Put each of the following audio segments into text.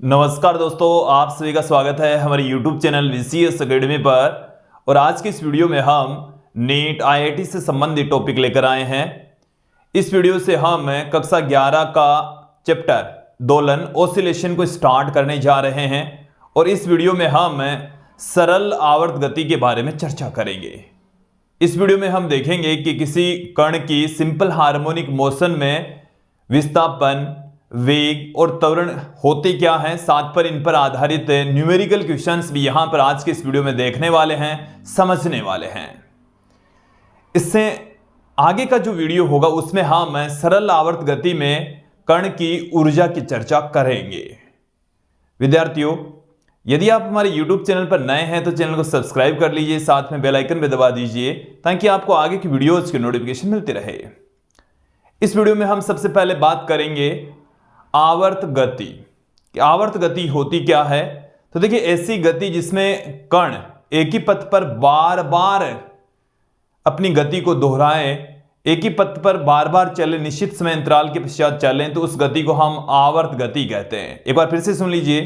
नमस्कार दोस्तों, आप सभी का स्वागत है हमारे YouTube चैनल VCS अकेडमी पर। और आज के इस वीडियो में हम नीट IIT से संबंधित टॉपिक लेकर आए हैं। इस वीडियो से हम कक्षा 11 का चैप्टर दोलन ऑसिलेशन को स्टार्ट करने जा रहे हैं और इस वीडियो में हम सरल आवर्त गति के बारे में चर्चा करेंगे। इस वीडियो में हम देखेंगे कि किसी कण की सिंपल हार्मोनिक मोशन में विस्थापन, वेग और त्वरण होते क्या हैं, साथ पर इन पर आधारित न्यूमेरिकल क्वेश्चंस भी यहां पर आज के इस वीडियो में देखने वाले हैं, समझने वाले हैं। इससे आगे का जो वीडियो होगा उसमें हम सरल आवर्त गति में कण की ऊर्जा की चर्चा करेंगे। विद्यार्थियों, यदि आप हमारे YouTube चैनल पर नए हैं तो चैनल को सब्सक्राइब कर लीजिए, साथ में बेल आइकन भी दबा दीजिए ताकि आपको आगे की वीडियोज की नोटिफिकेशन मिलती रहे। इस वीडियो में हम सबसे पहले बात करेंगे आवर्त गति। आवर्त गति होती क्या है? तो देखिए, ऐसी गति जिसमें कण एक ही पथ पर बार बार अपनी गति को दोहराएं, एक ही पथ पर बार बार चले, निश्चित समय अंतराल के पश्चात चलें, तो उस गति को हम आवर्त गति कहते हैं। एक बार फिर से सुन लीजिए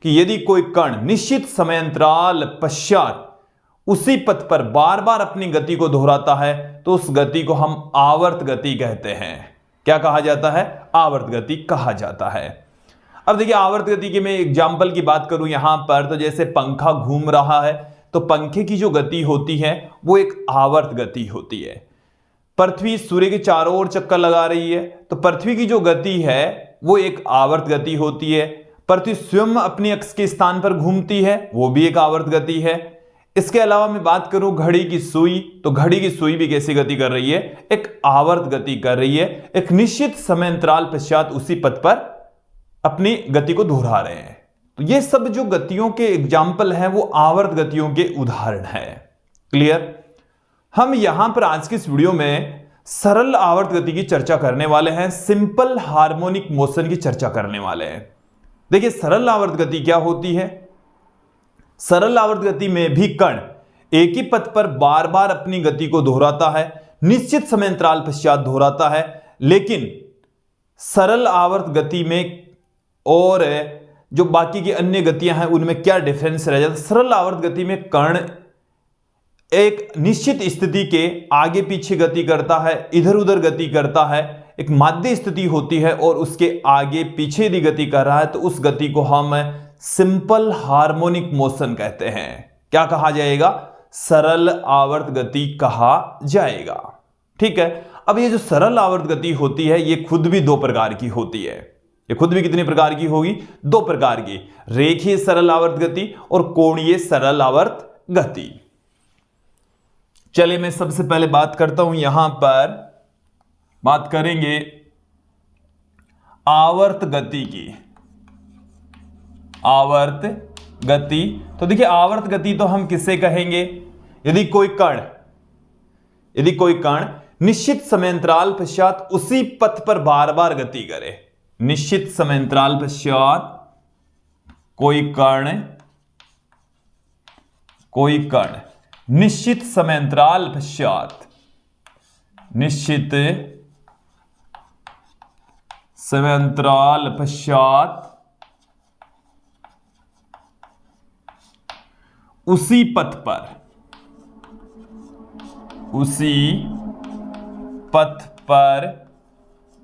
कि यदि कोई कण निश्चित समय अंतराल पश्चात उसी पथ पर बार बार अपनी गति को दोहराता है तो उस गति को हम आवर्त गति कहते हैं। क्या कहा जाता है? आवर्त गति कहा जाता है। अब देखिए, आवर्त गति की मैं एग्जांपल की बात करूं यहां पर, तो जैसे पंखा घूम रहा है तो पंखे की जो गति होती है वो एक आवर्त गति होती है। पृथ्वी सूर्य के चारों ओर चक्कर लगा रही है तो पृथ्वी की जो गति है वो एक आवर्त गति होती है। पृथ्वी स्वयं अपनी अक्ष के स्थान पर घूमती है, वो भी एक आवर्त गति है। इसके अलावा मैं बात करूं घड़ी की सुई, तो घड़ी की सुई भी कैसी गति कर रही है? एक आवर्त गति कर रही है। एक निश्चित समय अंतराल पश्चात उसी पथ पर अपनी गति को दोहरा रहे हैं। तो ये सब जो गतियों के एग्जाम्पल हैं वो आवर्त गतियों के उदाहरण है। क्लियर? हम यहां पर आज की इस वीडियो में सरल आवर्त गति की चर्चा करने वाले हैं, सिंपल हार्मोनिक मोशन की चर्चा करने वाले हैं। देखिए, सरल आवर्त गति क्या होती है? सरल आवर्त गति में भी कण एक ही पथ पर बार बार अपनी गति को दोहराता है, निश्चित समय अंतराल पश्चात दोहराता है। लेकिन सरल आवर्त गति में और जो बाकी की अन्य गतियां हैं उनमें क्या डिफरेंस रह जाता है? सरल आवर्त गति में कण एक निश्चित स्थिति के आगे पीछे गति करता है, इधर उधर गति करता है, एक माध्य स्थिति होती है और उसके आगे पीछे यदि गति कर रहा है तो उस गति को हम सिंपल हार्मोनिक मोशन कहते हैं। क्या कहा जाएगा? सरल आवर्त गति कहा जाएगा। ठीक है। अब ये जो सरल आवर्त गति होती है ये खुद भी दो प्रकार की होती है। ये खुद भी कितनी प्रकार की होगी? दो प्रकार की, रेखीय सरल आवर्त गति और कोणीय सरल आवर्त गति। चलिए मैं सबसे पहले बात करता हूं, यहां पर बात करेंगे आवर्त गति की। आवर्त गति, तो देखिए आवर्त गति तो हम किसे कहेंगे? यदि कोई कण निश्चित समय अंतराल पश्चात उसी पथ पर बार बार गति करे, निश्चित समय अंतराल पश्चात कोई कण निश्चित समय अंतराल पश्चात उसी पथ पर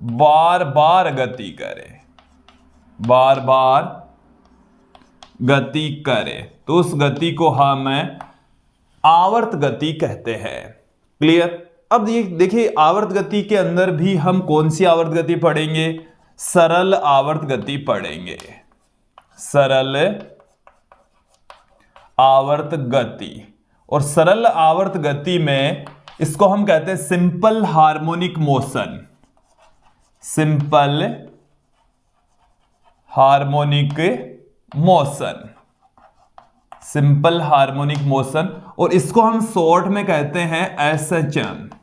बार बार गति करे, तो उस गति को हम आवर्त गति कहते हैं। क्लियर? अब ये देखिए, आवर्त गति के अंदर भी हम कौन सी आवर्त गति पढ़ेंगे? सरल आवर्त गति पढ़ेंगे। सरल आवर्त गति, और सरल आवर्त गति में इसको हम कहते हैं simple harmonic motion. Simple harmonic motion, और इसको हम शॉर्ट में कहते हैं SHM,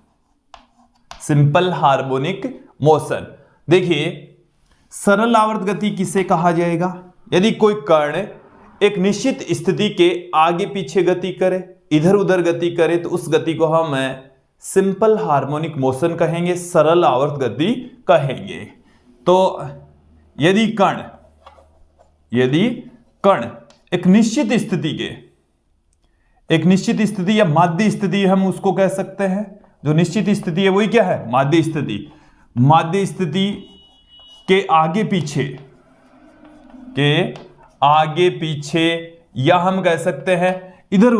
सिंपल हार्मोनिक मोशन। देखिए, सरल आवर्त गति किसे कहा जाएगा? यदि कोई कण एक निश्चित स्थिति के आगे पीछे गति करे, इधर उधर गति करे, तो उस गति को हम सिंपल हार्मोनिक मोशन कहेंगे, सरल आवर्त गति कहेंगे। तो यदि कण यदि कण एक निश्चित स्थिति या माध्य स्थिति हम उसको कह सकते हैं। जो निश्चित स्थिति है वही क्या है? माध्य स्थिति। माध्य स्थिति के आगे पीछे या हम कह सकते हैं इधर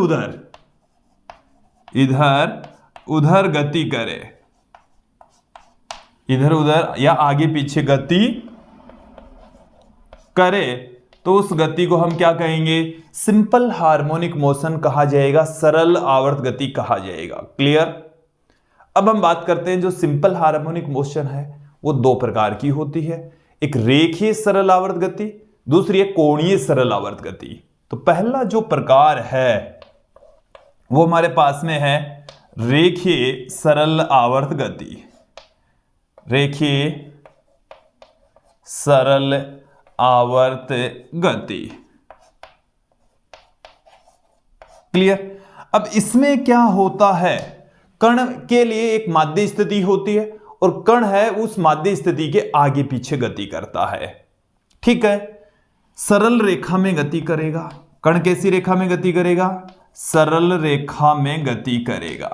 उधर गति करे, इधर उधर या आगे पीछे गति करे, तो उस गति को हम क्या कहेंगे? सिंपल हार्मोनिक मोशन कहा जाएगा, सरल आवर्त गति कहा जाएगा। क्लियर? अब हम बात करते हैं जो सिंपल हार्मोनिक मोशन है वो दो प्रकार की होती है, एक रेखीय सरल आवर्त गति, दूसरी है कोणीय सरल आवर्त गति। तो पहला जो प्रकार है वो हमारे पास में है रेखीय सरल आवर्त गति। रेखीय सरल आवर्त गति। क्लियर? अब इसमें क्या होता है, कण के लिए एक माध्य स्थिति होती है और कण है उस माध्य स्थिति के आगे पीछे गति करता है। ठीक है, सरल रेखा में गति करेगा। कण कैसी रेखा में गति करेगा? सरल रेखा में गति करेगा।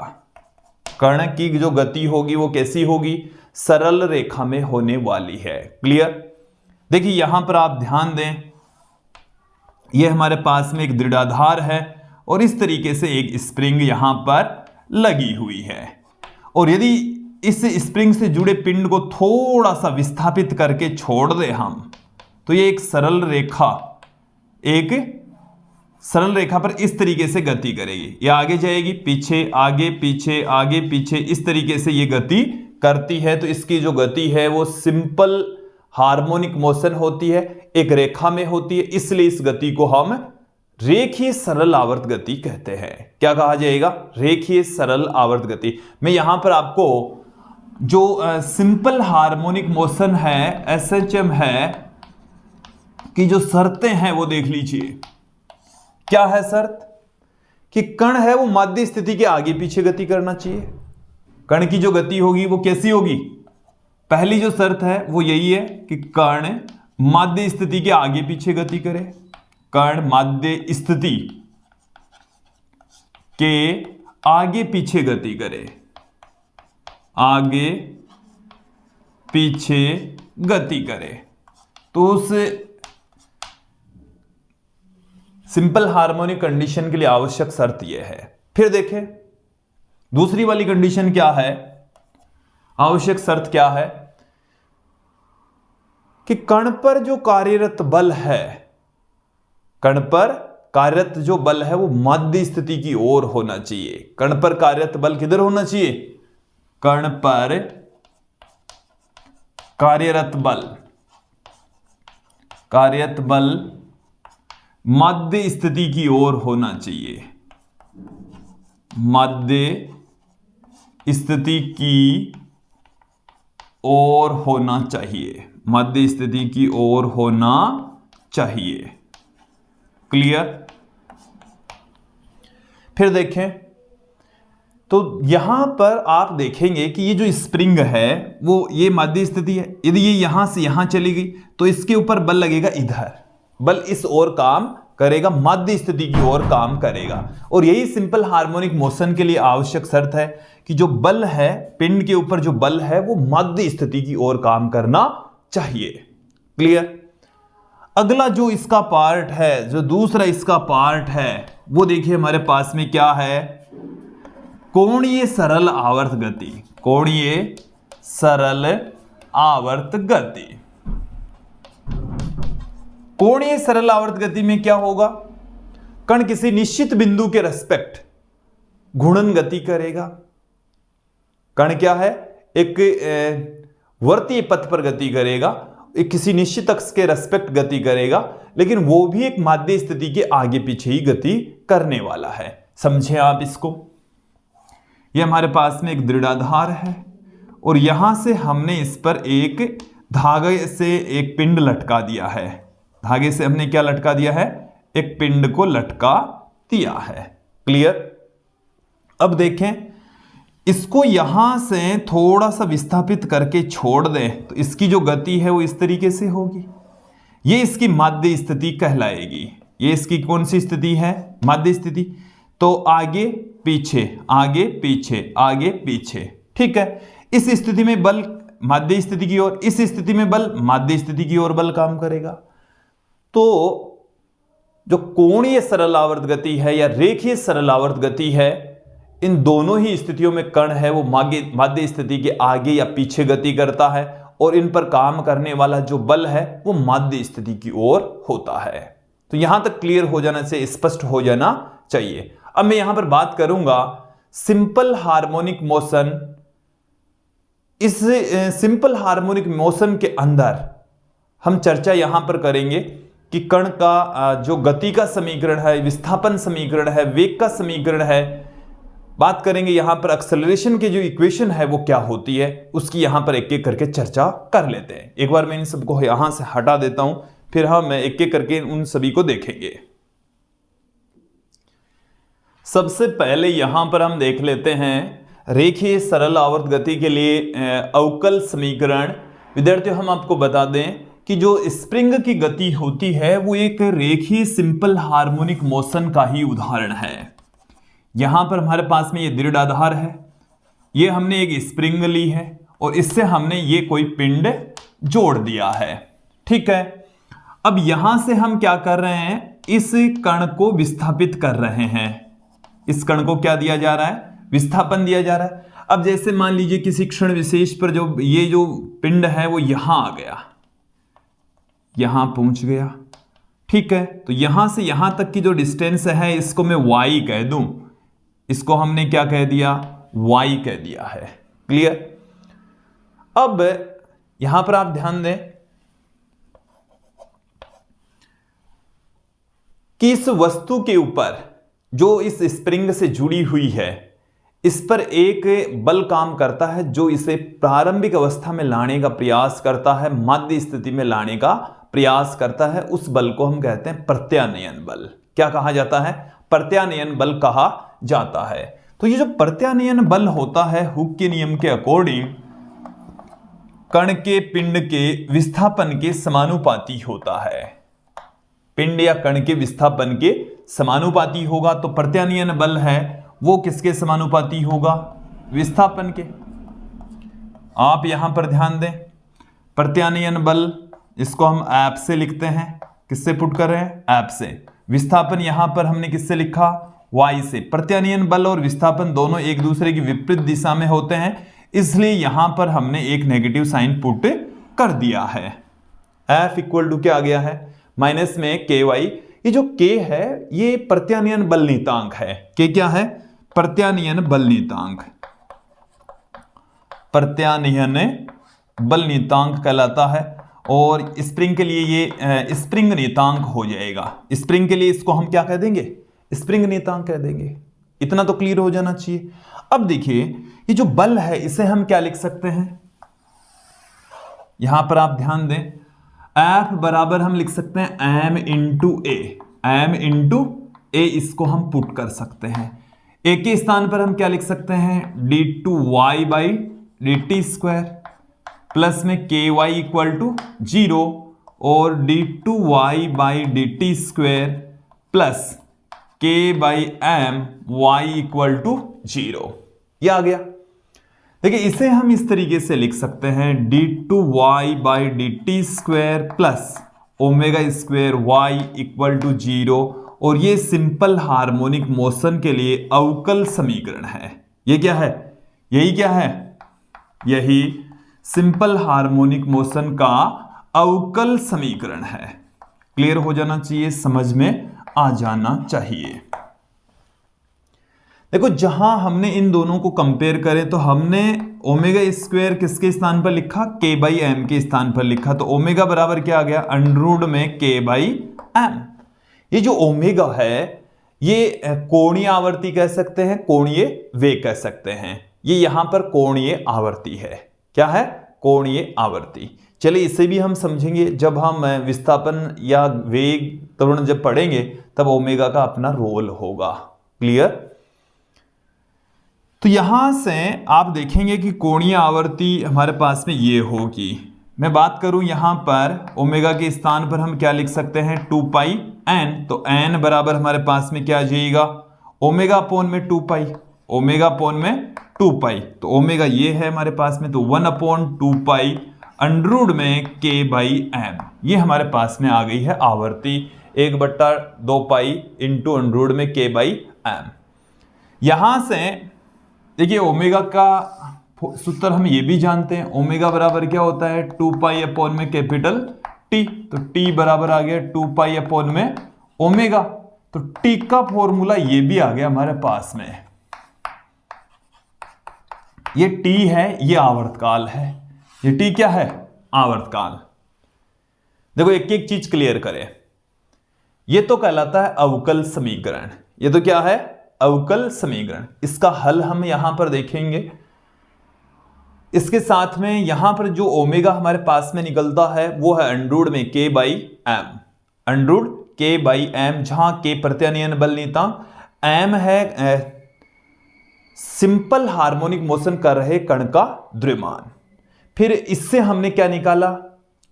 कण की जो गति होगी वो कैसी होगी? सरल रेखा में होने वाली है। क्लियर? देखिए यहां पर आप ध्यान दें, यह हमारे पास में एक दृढ़ाधार है और इस तरीके से एक स्प्रिंग यहां पर लगी हुई है, और यदि इस स्प्रिंग से जुड़े पिंड को थोड़ा सा विस्थापित करके छोड़ दें हम, तो ये एक सरल रेखा पर इस तरीके से गति करेगी। ये आगे जाएगी, पीछे, आगे पीछे, आगे पीछे, इस तरीके से ये गति करती है। तो इसकी जो गति है वो सिंपल हार्मोनिक मोशन होती है, एक रेखा में होती है, इसलिए इस गति को हम रेखीय सरल आवर्त गति कहते हैं। क्या कहा जाएगा? रेखीय सरल आवर्त गति। मैं यहां पर आपको जो सिंपल हार्मोनिक मोशन है, एसएचएम है, कि जो शर्तें हैं वो देख लीजिए। क्या है शर्त? कि कण है वो माध्य स्थिति के आगे पीछे गति करना चाहिए। कण की जो गति होगी वो कैसी होगी? पहली जो शर्त है वो यही है कि कण माध्य स्थिति के आगे पीछे गति करे। कण माध्य स्थिति के आगे पीछे गति करे, आगे पीछे गति करे। तो उस सिंपल हार्मोनिक कंडीशन के लिए आवश्यक शर्त यह है। फिर देखें दूसरी वाली कंडीशन क्या है, आवश्यक शर्त क्या है? कि कण पर जो कार्यरत बल है, कण पर कार्यरत जो बल है वो माध्य स्थिति की ओर होना चाहिए। कण पर कार्यरत बल किधर होना चाहिए? कण पर कार्यरत बल माध्य स्थिति की ओर होना चाहिए। माध्य स्थिति की ओर होना चाहिए, माध्य स्थिति की ओर होना चाहिए। क्लियर? फिर देखें तो यहां पर आप देखेंगे कि ये जो स्प्रिंग है वो ये माध्य स्थिति है। यदि ये यहां से यहां चली गई तो इसके ऊपर बल लगेगा, इधर बल इस ओर काम करेगा, माध्य स्थिति की ओर काम करेगा। और यही सिंपल हार्मोनिक मोशन के लिए आवश्यक शर्त है कि जो बल है, पिंड के ऊपर जो बल है वो माध्य स्थिति की ओर काम करना चाहिए। क्लियर? अगला जो इसका पार्ट है, जो दूसरा इसका पार्ट है, वो देखिए हमारे पास में क्या है? कोणीय सरल आवर्त गति। कोणीय सरल आवर्त गति। कोणीय सरल आवर्त गति में क्या होगा? कण किसी निश्चित बिंदु के रेस्पेक्ट घूर्णन गति करेगा। कण क्या है? एक वर्तीय पथ पर गति करेगा, एक किसी निश्चित अक्ष के रेस्पेक्ट गति करेगा, लेकिन वो भी एक माध्य स्थिति के आगे पीछे ही गति करने वाला है। समझे आप इसको? ये हमारे पास में एक दृढ़ाधार है और यहां से हमने इस पर एक धागे से एक पिंड लटका दिया है। धागे से हमने क्या लटका दिया है? एक पिंड को लटका दिया है। क्लियर? अब देखें, इसको यहां से थोड़ा सा विस्थापित करके छोड़ दें तो इसकी जो गति है वो इस तरीके से होगी। ये इसकी माध्य स्थिति कहलाएगी। ये इसकी कौन सी स्थिति है? माध्य स्थिति। तो आगे पीछे आगे पीछे आगे पीछे, ठीक है। इस स्थिति में बल माध्य स्थिति की ओर, इस स्थिति में बल माध्य स्थिति की ओर बल काम करेगा। तो जो कोणीय सरल आवर्त गति है या रेखीय सरल आवर्त गति है, इन दोनों ही स्थितियों में कण है वो माध्य स्थिति के आगे या पीछे गति करता है और इन पर काम करने वाला जो बल है वो माध्य स्थिति की ओर होता है। तो यहां तक क्लियर हो जाना चाहिए, स्पष्ट हो जाना चाहिए। अब मैं यहां पर बात करूंगा सिंपल हार्मोनिक मोशन। इस सिंपल हार्मोनिक मोशन के अंदर हम चर्चा यहां पर करेंगे कि कण का जो गति का समीकरण है, विस्थापन समीकरण है, वेग का समीकरण है, बात करेंगे यहां पर एक्सेलरेशन की जो इक्वेशन है वो क्या होती है, उसकी यहां पर एक एक करके चर्चा कर लेते हैं। एक बार मैं इन सबको यहां से हटा देता हूं, फिर हम एक एक करके उन सभी को देखेंगे। सबसे पहले यहां पर हम देख लेते हैं रेखीय सरल आवर्त गति के लिए अवकल समीकरण। विद्यार्थियों, हम आपको बता दें कि जो स्प्रिंग की गति होती है वो एक रेखीय सिंपल हार्मोनिक मोशन का ही उदाहरण है। यहां पर हमारे पास में ये दृढ़ आधार है, ये हमने एक स्प्रिंग ली है और इससे हमने ये कोई पिंड जोड़ दिया है, ठीक है। अब यहां से हम क्या कर रहे हैं, इस कण को विस्थापित कर रहे हैं। इस कण को क्या दिया जा रहा है? विस्थापन दिया जा रहा है। अब जैसे मान लीजिए किसी क्षण विशेष पर जो ये जो पिंड है वो यहां आ गया, यहां पहुंच गया, ठीक है। तो यहां से यहां तक की जो डिस्टेंस है इसको मैं y कह दूं, इसको हमने क्या कह दिया? y कह दिया है। क्लियर? अब यहां पर आप ध्यान दें कि इस वस्तु के ऊपर जो इस स्प्रिंग से जुड़ी हुई है, इस पर एक बल काम करता है जो इसे प्रारंभिक अवस्था में लाने का प्रयास करता है, माध्य स्थिति में लाने का प्रयास करता है। उस बल को हम कहते हैं प्रत्यानयन बल। क्या कहा जाता है? प्रत्यानयन बल कहा जाता है। तो ये जो प्रत्यानयन बल होता है, हुक के नियम के अकॉर्डिंग कण के पिंड के विस्थापन के समानुपाती होता है। पिंड या कण के विस्थापन के समानुपाती होगा। तो प्रत्यानयन बल है वो किसके समानुपाती होगा? विस्थापन के। आप यहां पर ध्यान दें, प्रत्यानयन बल इसको हम ऐप से लिखते हैं। किससे पुट कर रहे हैं? ऐप से। विस्थापन यहां पर हमने किससे लिखा? y से। प्रत्यानयन बल और विस्थापन दोनों एक दूसरे की विपरीत दिशा में होते हैं, इसलिए यहां पर हमने एक नेगेटिव साइन पुट कर दिया है। F इक्वल टू क्या आ गया है? माइनस में ky। ये जो k है ये प्रत्यानयन बल नियतांक है। k क्या है? प्रत्यानयन बल नियतांक। प्रत्यानयन बल नियतांक कहलाता है और स्प्रिंग के लिए ये स्प्रिंग नियतांक हो जाएगा। स्प्रिंग के लिए इसको हम क्या कह देंगे? स्प्रिंग नियतांक कह देंगे। इतना तो क्लियर हो जाना चाहिए। अब देखिए ये जो बल है इसे हम क्या लिख सकते हैं? यहां पर आप ध्यान दें, F बराबर हम लिख सकते हैं m इंटू ए। m इंटू ए इसको हम पुट कर सकते हैं। ए के स्थान पर हम क्या लिख सकते हैं? d2y by dt square plus में ky इक्वल टू 0 और d2y by dt square plus k by m y equal to 0। ये आ गया। देखिए इसे हम इस तरीके से लिख सकते हैं d2y by dt square plus omega square y equal to 0 और ये सिंपल हार्मोनिक मोशन के लिए अवकल समीकरण है। ये क्या है? यही क्या है? यही सिंपल हार्मोनिक मोशन का अवकल समीकरण है। क्लियर हो जाना चाहिए, समझ में आ जाना चाहिए। देखो जहां हमने इन दोनों को कंपेयर करें तो हमने ओमेगा स्क्वायर किसके स्थान पर लिखा? के बाई एम के स्थान पर लिखा। तो ओमेगा बराबर क्या आ गया? अंडर रूट में के बाई एम। ये जो ओमेगा है ये कोणीय आवर्ती कह सकते हैं, कोणीय वेग कह सकते हैं। ये यहां पर कोणीय आवर्ती है। क्या है? कोणीय आवर्ती। चलिए इसे भी हम समझेंगे जब हम विस्थापन या वेग त्वरण जब पढ़ेंगे तब ओमेगा का अपना रोल होगा। क्लियर? तो यहां से आप देखेंगे कि कोणीय आवर्ती हमारे पास में ये होगी। मैं बात करूं यहां पर ओमेगा के स्थान पर हम क्या लिख सकते हैं 2 पाई एन, तो एन बराबर हमारे पास में क्या आ जाएगा ओमेगा अपॉन में 2 पाई, ओमेगा अपॉन में 2 पाई, तो ओमेगा ये है हमारे पास में, तो 1 अपॉन 2 पाई अंडरूट में के बाई एम, ये हमारे पास में आ गई है आवर्ती 1/2 पाई इंटू अंडरूट में के बाई एम। यहां से देखिए ओमेगा का सूत्र हम ये भी जानते हैं, ओमेगा बराबर क्या होता है 2 पाई अपॉन में कैपिटल टी, तो टी बराबर आ गया 2 पाई अपॉन में ओमेगा, तो टी का फॉर्मूला ये भी आ गया हमारे पास में, ये टी है, ये आवर्तकाल है, ये टी क्या है आवर्तकाल। देखो एक एक चीज क्लियर करें, ये तो कहलाता है अवकल समीकरण, ये तो क्या है अवकल समीकरण, इसका हल हम यहां पर देखेंगे। इसके साथ में यहां पर जो ओमेगा हमारे पास में निकलता है वो है अंडरूट में के बाई एम, अंडरूट के बाई एम, जहां के प्रत्यानयन बल नीयतांक, एम है सिंपल हार्मोनिक मोशन कर रहे कण का द्रव्यमान। फिर इससे हमने क्या निकाला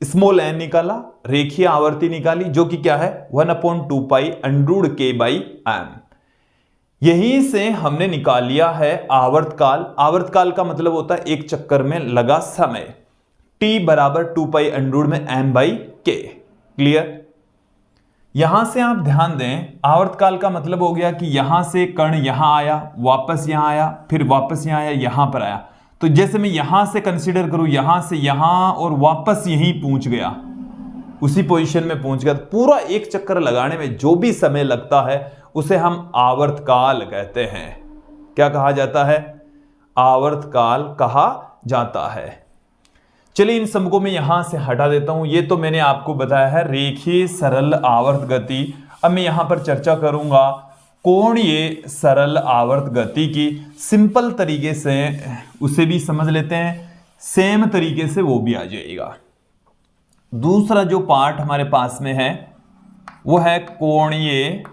स्मॉल एन निकाला, रेखीय आवर्ती निकाली जो कि क्या है 1/2 पाई अंडरूट के बाई एम। यहीं से हमने निकाल लिया है आवर्तकाल, आवर्तकाल का मतलब होता है एक चक्कर में लगा समय, t बराबर 2 पाई अंडरूट में m बाई के। क्लियर। यहां से आप ध्यान दें आवर्तकाल का मतलब हो गया कि यहां से कण यहां आया, वापस यहां आया, फिर वापस यहां आया, यहां पर आया, तो जैसे मैं यहां से कंसीडर करूं यहां से यहां और वापस यहीं पहुंच गया, उसी पोजीशन में पहुंच गया, तो पूरा एक चक्कर लगाने में जो भी समय लगता है उसे हम आवर्तकाल कहते हैं। क्या कहा जाता है आवर्तकाल कहा जाता है। चलिए इन सबको मैं यहां से हटा देता हूं, ये तो मैंने आपको बताया है रेखीय सरल आवर्त गति। अब मैं यहां पर चर्चा करूंगा कोणीय सरल आवर्त गति की, सिंपल तरीके से उसे भी समझ लेते हैं, सेम तरीके से वो भी आ जाएगा। दूसरा जो पार्ट हमारे पास में है वो है कोणीय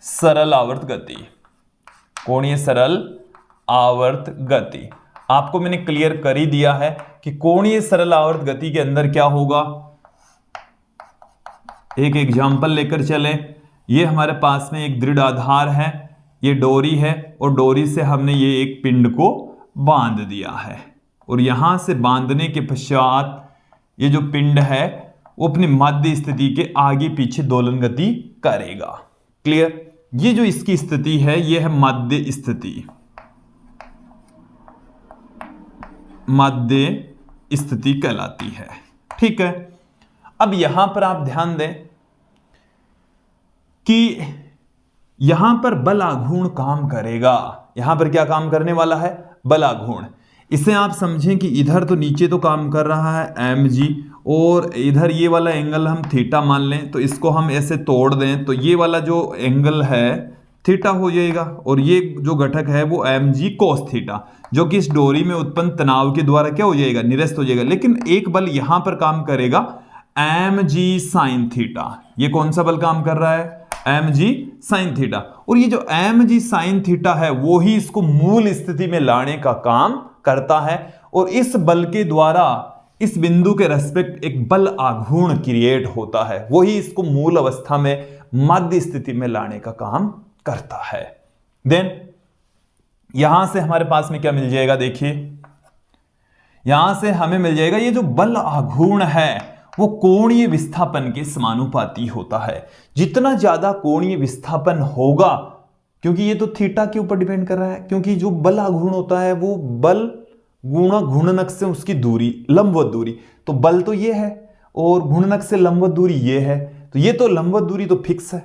सरल आवर्त गति, कोणीय सरल आवर्त गति। आपको मैंने क्लियर कर ही दिया है कि कोणीय सरल आवर्त गति के अंदर क्या होगा। एक एग्जांपल लेकर चलें, ये हमारे पास में एक दृढ़ आधार है, ये डोरी है और डोरी से हमने ये एक पिंड को बांध दिया है और यहां से बांधने के पश्चात ये जो पिंड है वो अपनी मध्य स्थिति के आगे पीछे दोलन गति करेगा। क्लियर। ये जो इसकी स्थिति है ये है मध्य स्थिति, मध्य स्थिति कहलाती है। ठीक है। अब यहां पर आप ध्यान दें कि यहां पर बल आघूर्ण काम करेगा, यहां पर क्या काम करने वाला है बल आघूर्ण। इसे आप समझें कि इधर तो नीचे तो काम कर रहा है mg और इधर ये वाला एंगल हम थीटा मान लें, तो इसको हम ऐसे तोड़ दें तो ये वाला जो एंगल है थीटा हो जाएगा और ये जो घटक है वो mg cos थीटा, जो कि इस डोरी में उत्पन्न तनाव के द्वारा क्या हो जाएगा निरस्त हो जाएगा। लेकिन एक बल यहां पर काम करेगा mg sin थीटा, ये कौन सा बल काम कर रहा है mg sin थीटा, और ये जो mg sin थीटा है वो ही इसको मूल स्थिति में लाने का काम करता है और इस बल के द्वारा इस बिंदु के रेस्पेक्ट एक बल आघूर्ण क्रिएट होता है, वही इसको मूल अवस्था में मध्य स्थिति में लाने का काम करता है। देन यहां से हमारे पास में क्या मिल जाएगा, देखिए यहां से हमें मिल जाएगा ये जो बल आघूर्ण है वो कोणीय विस्थापन के समानुपाती होता है। जितना ज्यादा कोणीय विस्थापन होगा, क्योंकि ये तो थीटा के ऊपर डिपेंड कर रहा है, क्योंकि जो बल आघूर्ण होता है वो बल गुणा घूर्णक से उसकी दूरी लंबवत दूरी, तो बल तो ये है और घूर्णक से लंबवत दूरी ये है, तो ये तो लंबवत दूरी तो फिक्स है,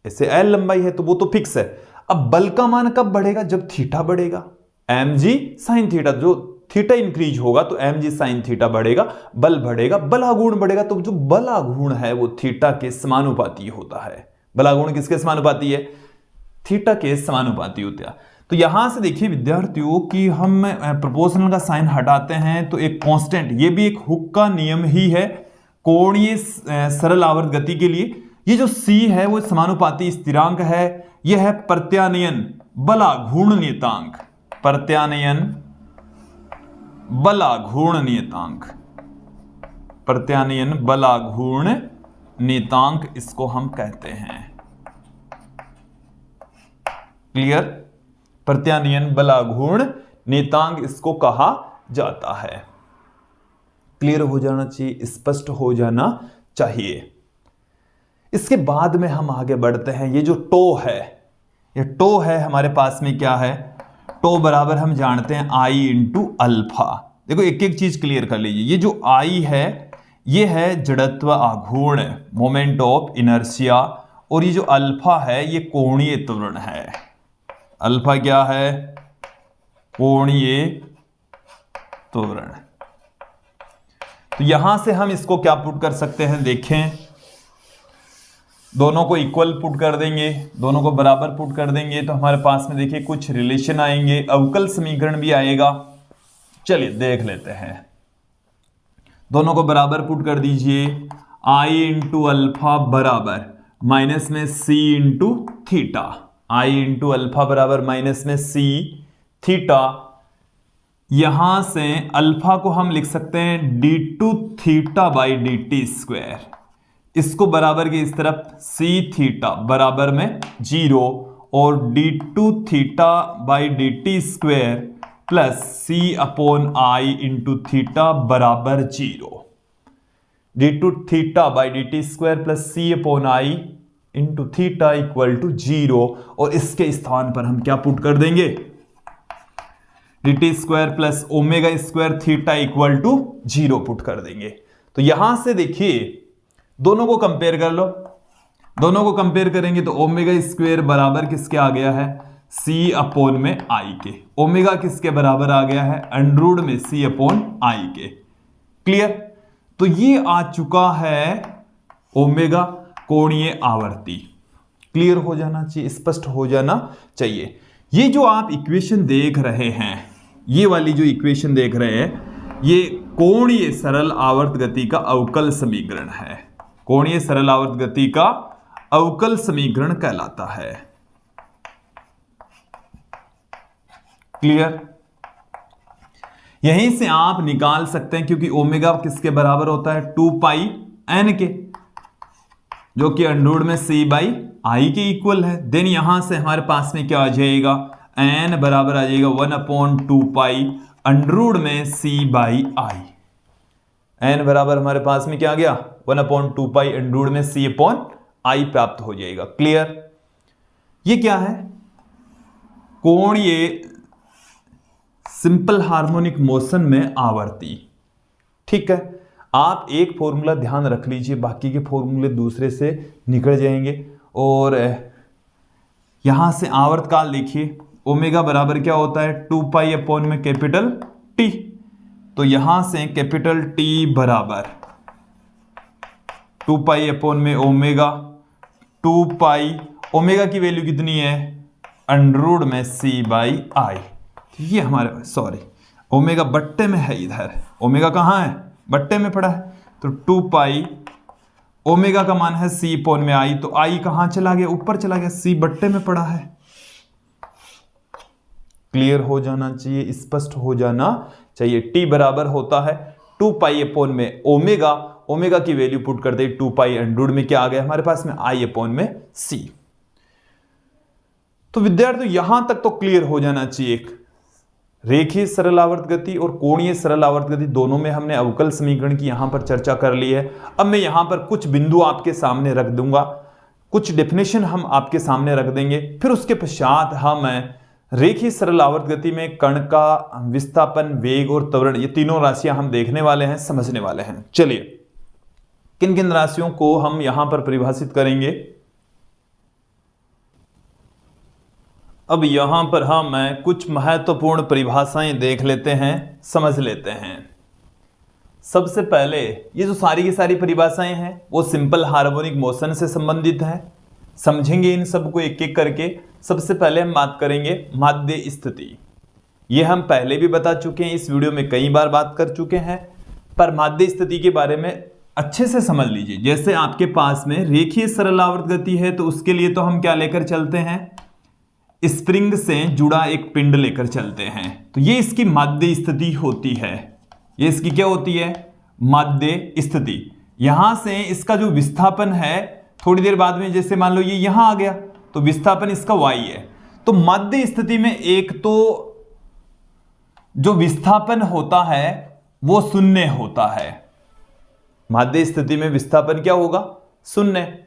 ऐसे एल लंबाई है तो वो तो फिक्स है। अब बल का मान कब बढ़ेगा, जब थीटा बढ़ेगा, mg sin थीटा, जो थीटा इंक्रीज होगा तो mg sin थीटा बढ़ेगा, बल बढ़ेगा, बल आघूर्ण बढ़ेगा, तो जो बल आघूर्ण है वो थीटा के समानुपाती होता है। बल आघूर्ण किसके समानुपाती है, थीटा के समानुपाती होता है। तो यहां से देखिए विद्यार्थियों कि हम प्रोपोर्शनल का साइन हटाते हैं तो एक कांस्टेंट, ये भी एक हुक का नियम ही है कोणीय सरल आवर्त गति के लिए। ये जो c है वो समानुपाती स्थिरांक है, यह है प्रत्यानयन बलाघूर्ण नियतांक, प्रत्यानयन बलाघूर्ण नियतांक। प्रत्यानयन बलाघूर्ण नियतांक इसको हम कहते हैं। क्लियर? प्रत्यानयन बलाघूर्ण नियतांक इसको कहा जाता है। क्लियर हो जाना चाहिए, स्पष्ट हो जाना चाहिए। इसके बाद में हम आगे बढ़ते हैं। ये जो टो है, ये टो है हमारे पास में क्या है? टो बराबर हम जानते हैं आई इंटू अल्फा। देखो एक एक चीज क्लियर कर लीजिए। ये जो आई है ये है जड़त्व आघूर्ण, मोमेंट ऑफ इनर्शिया, और ये जो अल्फा है ये कोणीय त्वरण है। अल्फा क्या है? कोणीय त्वरण। तो यहां से हम इसको क्या पुट कर सकते हैं? देखें, दोनों को इक्वल पुट कर देंगे, दोनों को बराबर पुट कर देंगे तो हमारे पास में देखिए कुछ रिलेशन आएंगे, अवकल समीकरण भी आएगा। चलिए देख लेते हैं। दोनों को बराबर पुट कर दीजिए। आई इंटू अल्फा बराबर माइनस में सी इंटू थीटा। आई इंटू अल्फा बराबर माइनस में सी थीटा। यहां से अल्फा को हम लिख सकते हैं D two theta by D T square. इसको बराबर के इस तरफ सी थीटा बराबर में 0 और D two theta by D T square plus C upon I into theta बराबर 0। D two theta by D T square plus C upon I into theta equal to 0, और इसके स्थान पर हम क्या पुट कर देंगे? D T square plus omega square theta equal to 0 put कर देंगे। तो यहां से देखिए दोनों को कंपेयर कर लो। दोनों को कंपेयर करेंगे तो ओमेगा स्क्वायर बराबर किसके आ गया है? सी अपॉन में आई के। ओमेगा किसके बराबर आ गया है? अंडरूट में सी अपॉन आई के। क्लियर? तो ये आ चुका है ओमेगा कोणीय आवर्ती। क्लियर हो जाना चाहिए, स्पष्ट हो जाना चाहिए। ये जो आप इक्वेशन देख रहे हैं, ये वाली जो इक्वेशन देख रहे हैं, ये कोणीय सरल आवर्त गति का अवकल समीकरण है। कोणीय सरल आवर्त गति का अवकल समीकरण कहलाता है। क्लियर? यहीं से आप निकाल सकते हैं, क्योंकि ओमेगा किसके बराबर होता है? 2 पाई एन के, जो कि अंडरूट में सी बाई आई के इक्वल है। देन यहां से हमारे पास में क्या आ जाएगा? एन बराबर आ जाएगा 1/2 पाई अंडरूट में सी बाई आई। एन बराबर हमारे पास में क्या आ गया? 1/2 पाई अंडरूट में सी अपॉन आई प्राप्त हो जाएगा। क्लियर? ये क्या है? कोणीय सिंपल हार्मोनिक मोशन में आवर्ती। ठीक है, आप एक फॉर्मूला ध्यान रख लीजिए, बाकी के फॉर्मूले दूसरे से निकल जाएंगे। और यहां से आवर्तकाल देखिए, ओमेगा बराबर क्या होता है? 2 पाई अपॉन में कैपिटल टी। तो यहां से कैपिटल टी बराबर 2 पाई अपॉन में ओमेगा, 2 पाई ओमेगा की वैल्यू कितनी है? अंडरूट में सी बाई आई। ये हमारे ओमेगा बट्टे में है, इधर ओमेगा कहां है? बट्टे में पड़ा है। तो 2 पाई ओमेगा का मान है सी अपॉन में आई, तो आई कहां चला गया? ऊपर चला गया, सी बट्टे में पड़ा है। क्लियर हो जाना चाहिए, स्पष्ट हो जाना चाहिए। टी बराबर होता है 2 पाई अपॉन में ओमेगा, ओमेगा की वैल्यू पुट कर दे 2 पाई अंडरूट में क्या आ गया हमारे पास में? आई अपॉन में सी। तो विद्यार्थियों यहां तक तो क्लियर हो जाना चाहिए। रेखीय सरल आवर्त गति और कोणीय सरल आवर्त गति दोनों में हमने अवकल समीकरण की यहां पर चर्चा कर ली है। अब मैं यहां पर कुछ बिंदु आपके सामने रख दूंगा, कुछ डेफिनेशन हम आपके सामने रख देंगे, फिर उसके पश्चात हम रेखीय सरल आवर्त गति में कण का विस्थापन, वेग और त्वरण, ये तीनों राशियां हम देखने वाले हैं, समझने वाले हैं। चलिए किन किन राशियों को हम यहां पर परिभाषित करेंगे। अब यहां पर हम कुछ महत्वपूर्ण परिभाषाएं देख लेते हैं, समझ लेते हैं। सबसे पहले ये जो सारी की सारी परिभाषाएं हैं वो सिंपल हार्मोनिक मोशन से संबंधित हैं। समझेंगे इन सबको एक एक करके। सबसे पहले हम बात करेंगे माध्य स्थिति। ये हम पहले भी बता चुके हैं, इस वीडियो में कई बार बात कर चुके हैं, पर माध्य स्थिति के बारे में अच्छे से समझ लीजिए। जैसे आपके पास में रेखीय सरल आवर्त गति है तो उसके लिए तो हम क्या लेकर चलते हैं? स्प्रिंग से जुड़ा एक पिंड लेकर चलते हैं, तो ये इसकी माध्य स्थिति होती है। ये इसकी क्या होती है? माध्य स्थिति। यहां से इसका जो विस्थापन है थोड़ी देर बाद में, जैसे मान लो ये यहां आ गया तो विस्थापन इसका y है। तो माध्य स्थिति में एक तो जो विस्थापन होता है वो शून्य होता है। माध्य स्थिति में विस्थापन क्या होगा? शून्य।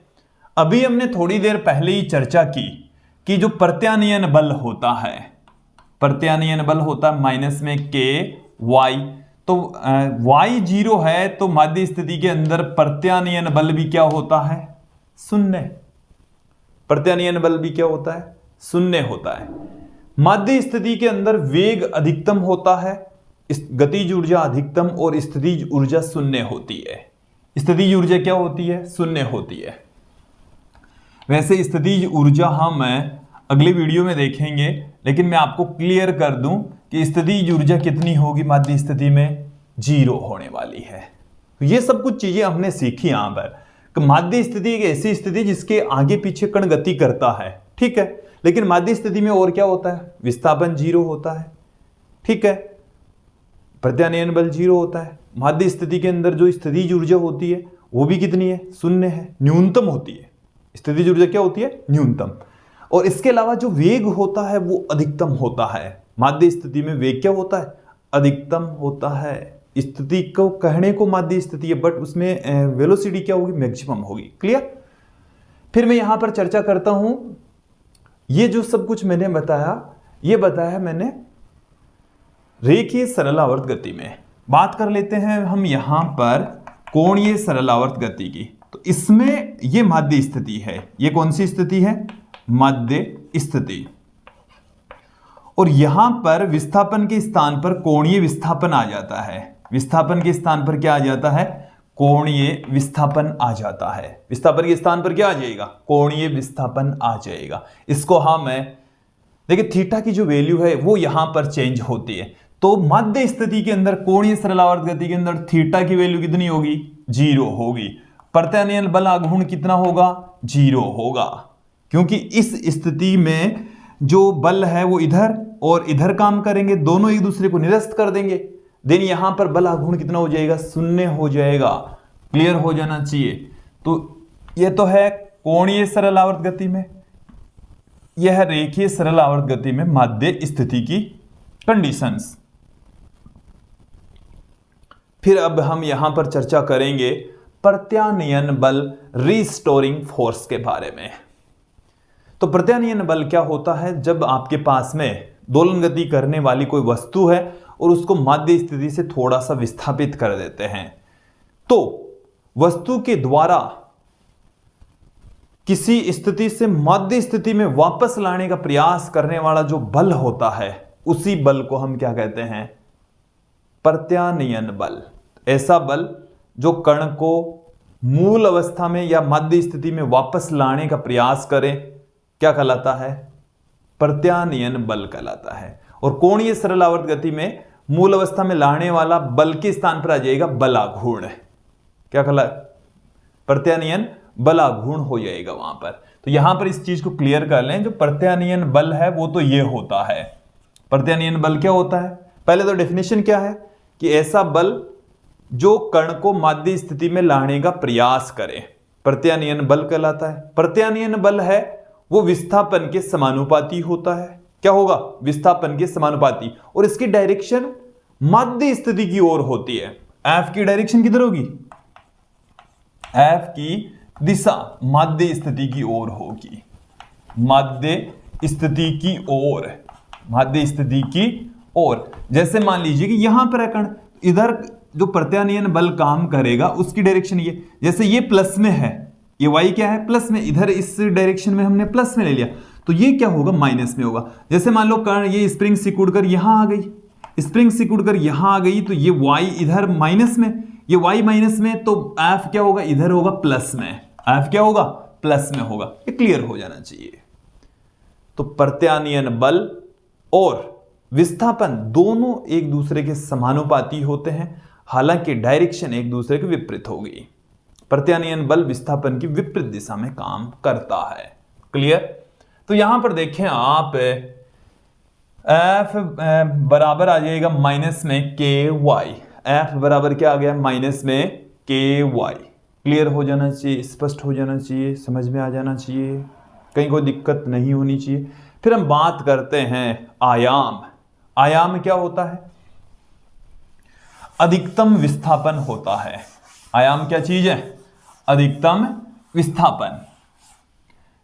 अभी हमने थोड़ी देर पहले ही चर्चा की कि जो प्रत्यानयन बल होता है, प्रत्यानयन बल होता है माइनस में के वाई। तो y 0 है तो माध्य स्थिति के अंदर प्रत्यानयन बल भी क्या होता है? शून्य। प्रत्यानयन बल भी क्या होता है? शून्य होता है। माध्य स्थिति के अंदर वेग अधिकतम होता है, गतिज ऊर्जा अधिकतम और स्थितिज ऊर्जा शून्य होती है। स्थितिज ऊर्जा क्या होती है? शून्य होती है। वैसे स्थितिज ऊर्जा हम अगले वीडियो में देखेंगे, लेकिन मैं आपको क्लियर कर दूं कि स्थितिज ऊर्जा कितनी होगी माध्य स्थिति में? 0 होने वाली है। तो ये सब कुछ चीजें हमने सीखी यहां पर। माध्य स्थिति एक ऐसी स्थिति जिसके आगे पीछे कण गति करता है, ठीक है, लेकिन माध्य स्थिति में और क्या होता है? विस्थापन 0 होता है, ठीक है, प्रत्यानयन बल 0 होता है। माध्य स्थिति के अंदर जो स्थितिज ऊर्जा होती है वो भी कितनी है? शून्य है, न्यूनतम होती है। स्थितिज ऊर्जा क्या होती है? न्यूनतम। और इसके अलावा जो वेग होता है वो अधिकतम होता है। माध्य स्थिति में वेग क्या होता है? अधिकतम होता है। स्थिति को कहने को माध्य स्थिति है, बट उसमें वेलोसिटी क्या होगी? मैक्सिमम होगी। क्लियर? फिर मैं यहां पर चर्चा करता हूं, ये जो सब कुछ मैंने बताया, ये बताया मैंने रेखीय सरल आवर्त गति में। बात कर लेते हैं हम यहां पर कोणीय सरल आवर्त गति की। तो इसमें ये माध्य स्थिति है। ये कौन सी स्थिति है? माध्य स्थिति। और यहां पर विस्थापन के स्थान पर कोणीय विस्थापन आ जाता है। विस्थापन के स्थान पर क्या आ जाता है? कोणीय विस्थापन आ जाता है। विस्थापन के स्थान पर क्या आ जाएगा? कोणीय विस्थापन आ जाएगा। इसको हम देखिए थीटा की जो वैल्यू है वो यहां पर चेंज होती है। तो माध्य स्थिति के अंदर कोणीय सरल आवर्त गति के अंदर थीटा की वैल्यू कितनी होगी? 0 होगी। प्रत्यानयन बल आघूर्ण कितना होगा? 0 होगा, क्योंकि इस स्थिति में जो बल है वो इधर और इधर काम करेंगे, दोनों एक दूसरे को निरस्त कर देंगे। देन यहां पर बल आघूर्ण कितना हो जाएगा? शून्य हो जाएगा। क्लियर हो जाना चाहिए। तो यह तो है कोणीय सरल आवर्त गति में, यह रेखीय सरल आवर्त गति में माध्य स्थिति की कंडीशंस। फिर अब हम यहां पर चर्चा करेंगे प्रत्यानयन बल रिस्टोरिंग फोर्स के बारे में। तो प्रत्यानयन बल क्या होता है? जब आपके पास में दोलन गति करने वाली कोई वस्तु है और उसको माध्य स्थिति से थोड़ा सा विस्थापित कर देते हैं, तो वस्तु के द्वारा किसी स्थिति से माध्य स्थिति में वापस लाने का प्रयास करने वाला जो बल होता है, उसी बल को हम क्या कहते हैं? प्रत्यानयन बल। ऐसा बल जो कण को मूल अवस्था में या माध्य स्थिति में वापस लाने का प्रयास करे, क्या कहलाता है? प्रत्यानयन बल कहलाता है। और कोणीय सरल आवर्त गति में मूल अवस्था में लाने वाला बल के स्थान पर आ जाएगा बलाघूर्ण। क्या कहला? प्रत्यानयन बलाघूर्ण हो जाएगा वहां पर। तो यहां पर इस चीज को क्लियर कर लें, जो प्रत्यानयन बल है वो तो ये होता है। प्रत्यानयन बल क्या होता है? पहले तो डेफिनेशन क्या है कि ऐसा बल जो कण को माध्य स्थिति में लाने का प्रयास करे, प्रत्यानयन बल कहलाता है। प्रत्यानयन बल है वो विस्थापन के समानुपाती होता है। क्या होगा? विस्थापन के समानुपाती। और इसकी डायरेक्शन माध्य स्थिति की ओर होती है। एफ की डायरेक्शन किधर होगी? एफ की दिशा माध्य स्थिति की ओर होगी। माध्य स्थिति की ओर, माध्य स्थिति की ओर। जैसे मान लीजिए कि यहां पर कण, इधर जो प्रत्यानयन बल काम करेगा उसकी डायरेक्शन ये, जैसे ये प्लस में है, ये y क्या है? प्लस में। इधर इस डायरेक्शन में हमने प्लस में ले लिया, तो ये क्या होगा? माइनस में होगा। जैसे मान लो कण ये स्प्रिंग सिकुड़कर यहां आ गई, स्प्रिंग सिकुड़कर यहां आ गई, तो ये y इधर माइनस में, ये y माइनस में, तो F क्या होगा? इधर होगा प्लस में। F क्या होगा? प्लस में होगा। ये क्लियर हो जाना चाहिए। तो प्रत्यानयन बल और विस्थापन दोनों एक दूसरे के समानुपाती होते हैं, हालांकि डायरेक्शन एक दूसरे के विपरीत होगी। प्रत्यानयन बल विस्थापन की विपरीत दिशा में काम करता है। क्लियर? तो यहां पर देखें आप, F बराबर आ जाएगा माइनस में के वाई। एफ बराबर क्या आ गया, माइनस में के वाई। क्लियर हो जाना चाहिए, स्पष्ट हो जाना चाहिए, समझ में आ जाना चाहिए, कहीं कोई दिक्कत नहीं होनी चाहिए। फिर हम बात करते हैं आयाम। आयाम क्या होता है, अधिकतम विस्थापन होता है। आयाम क्या चीज है, अधिकतम विस्थापन।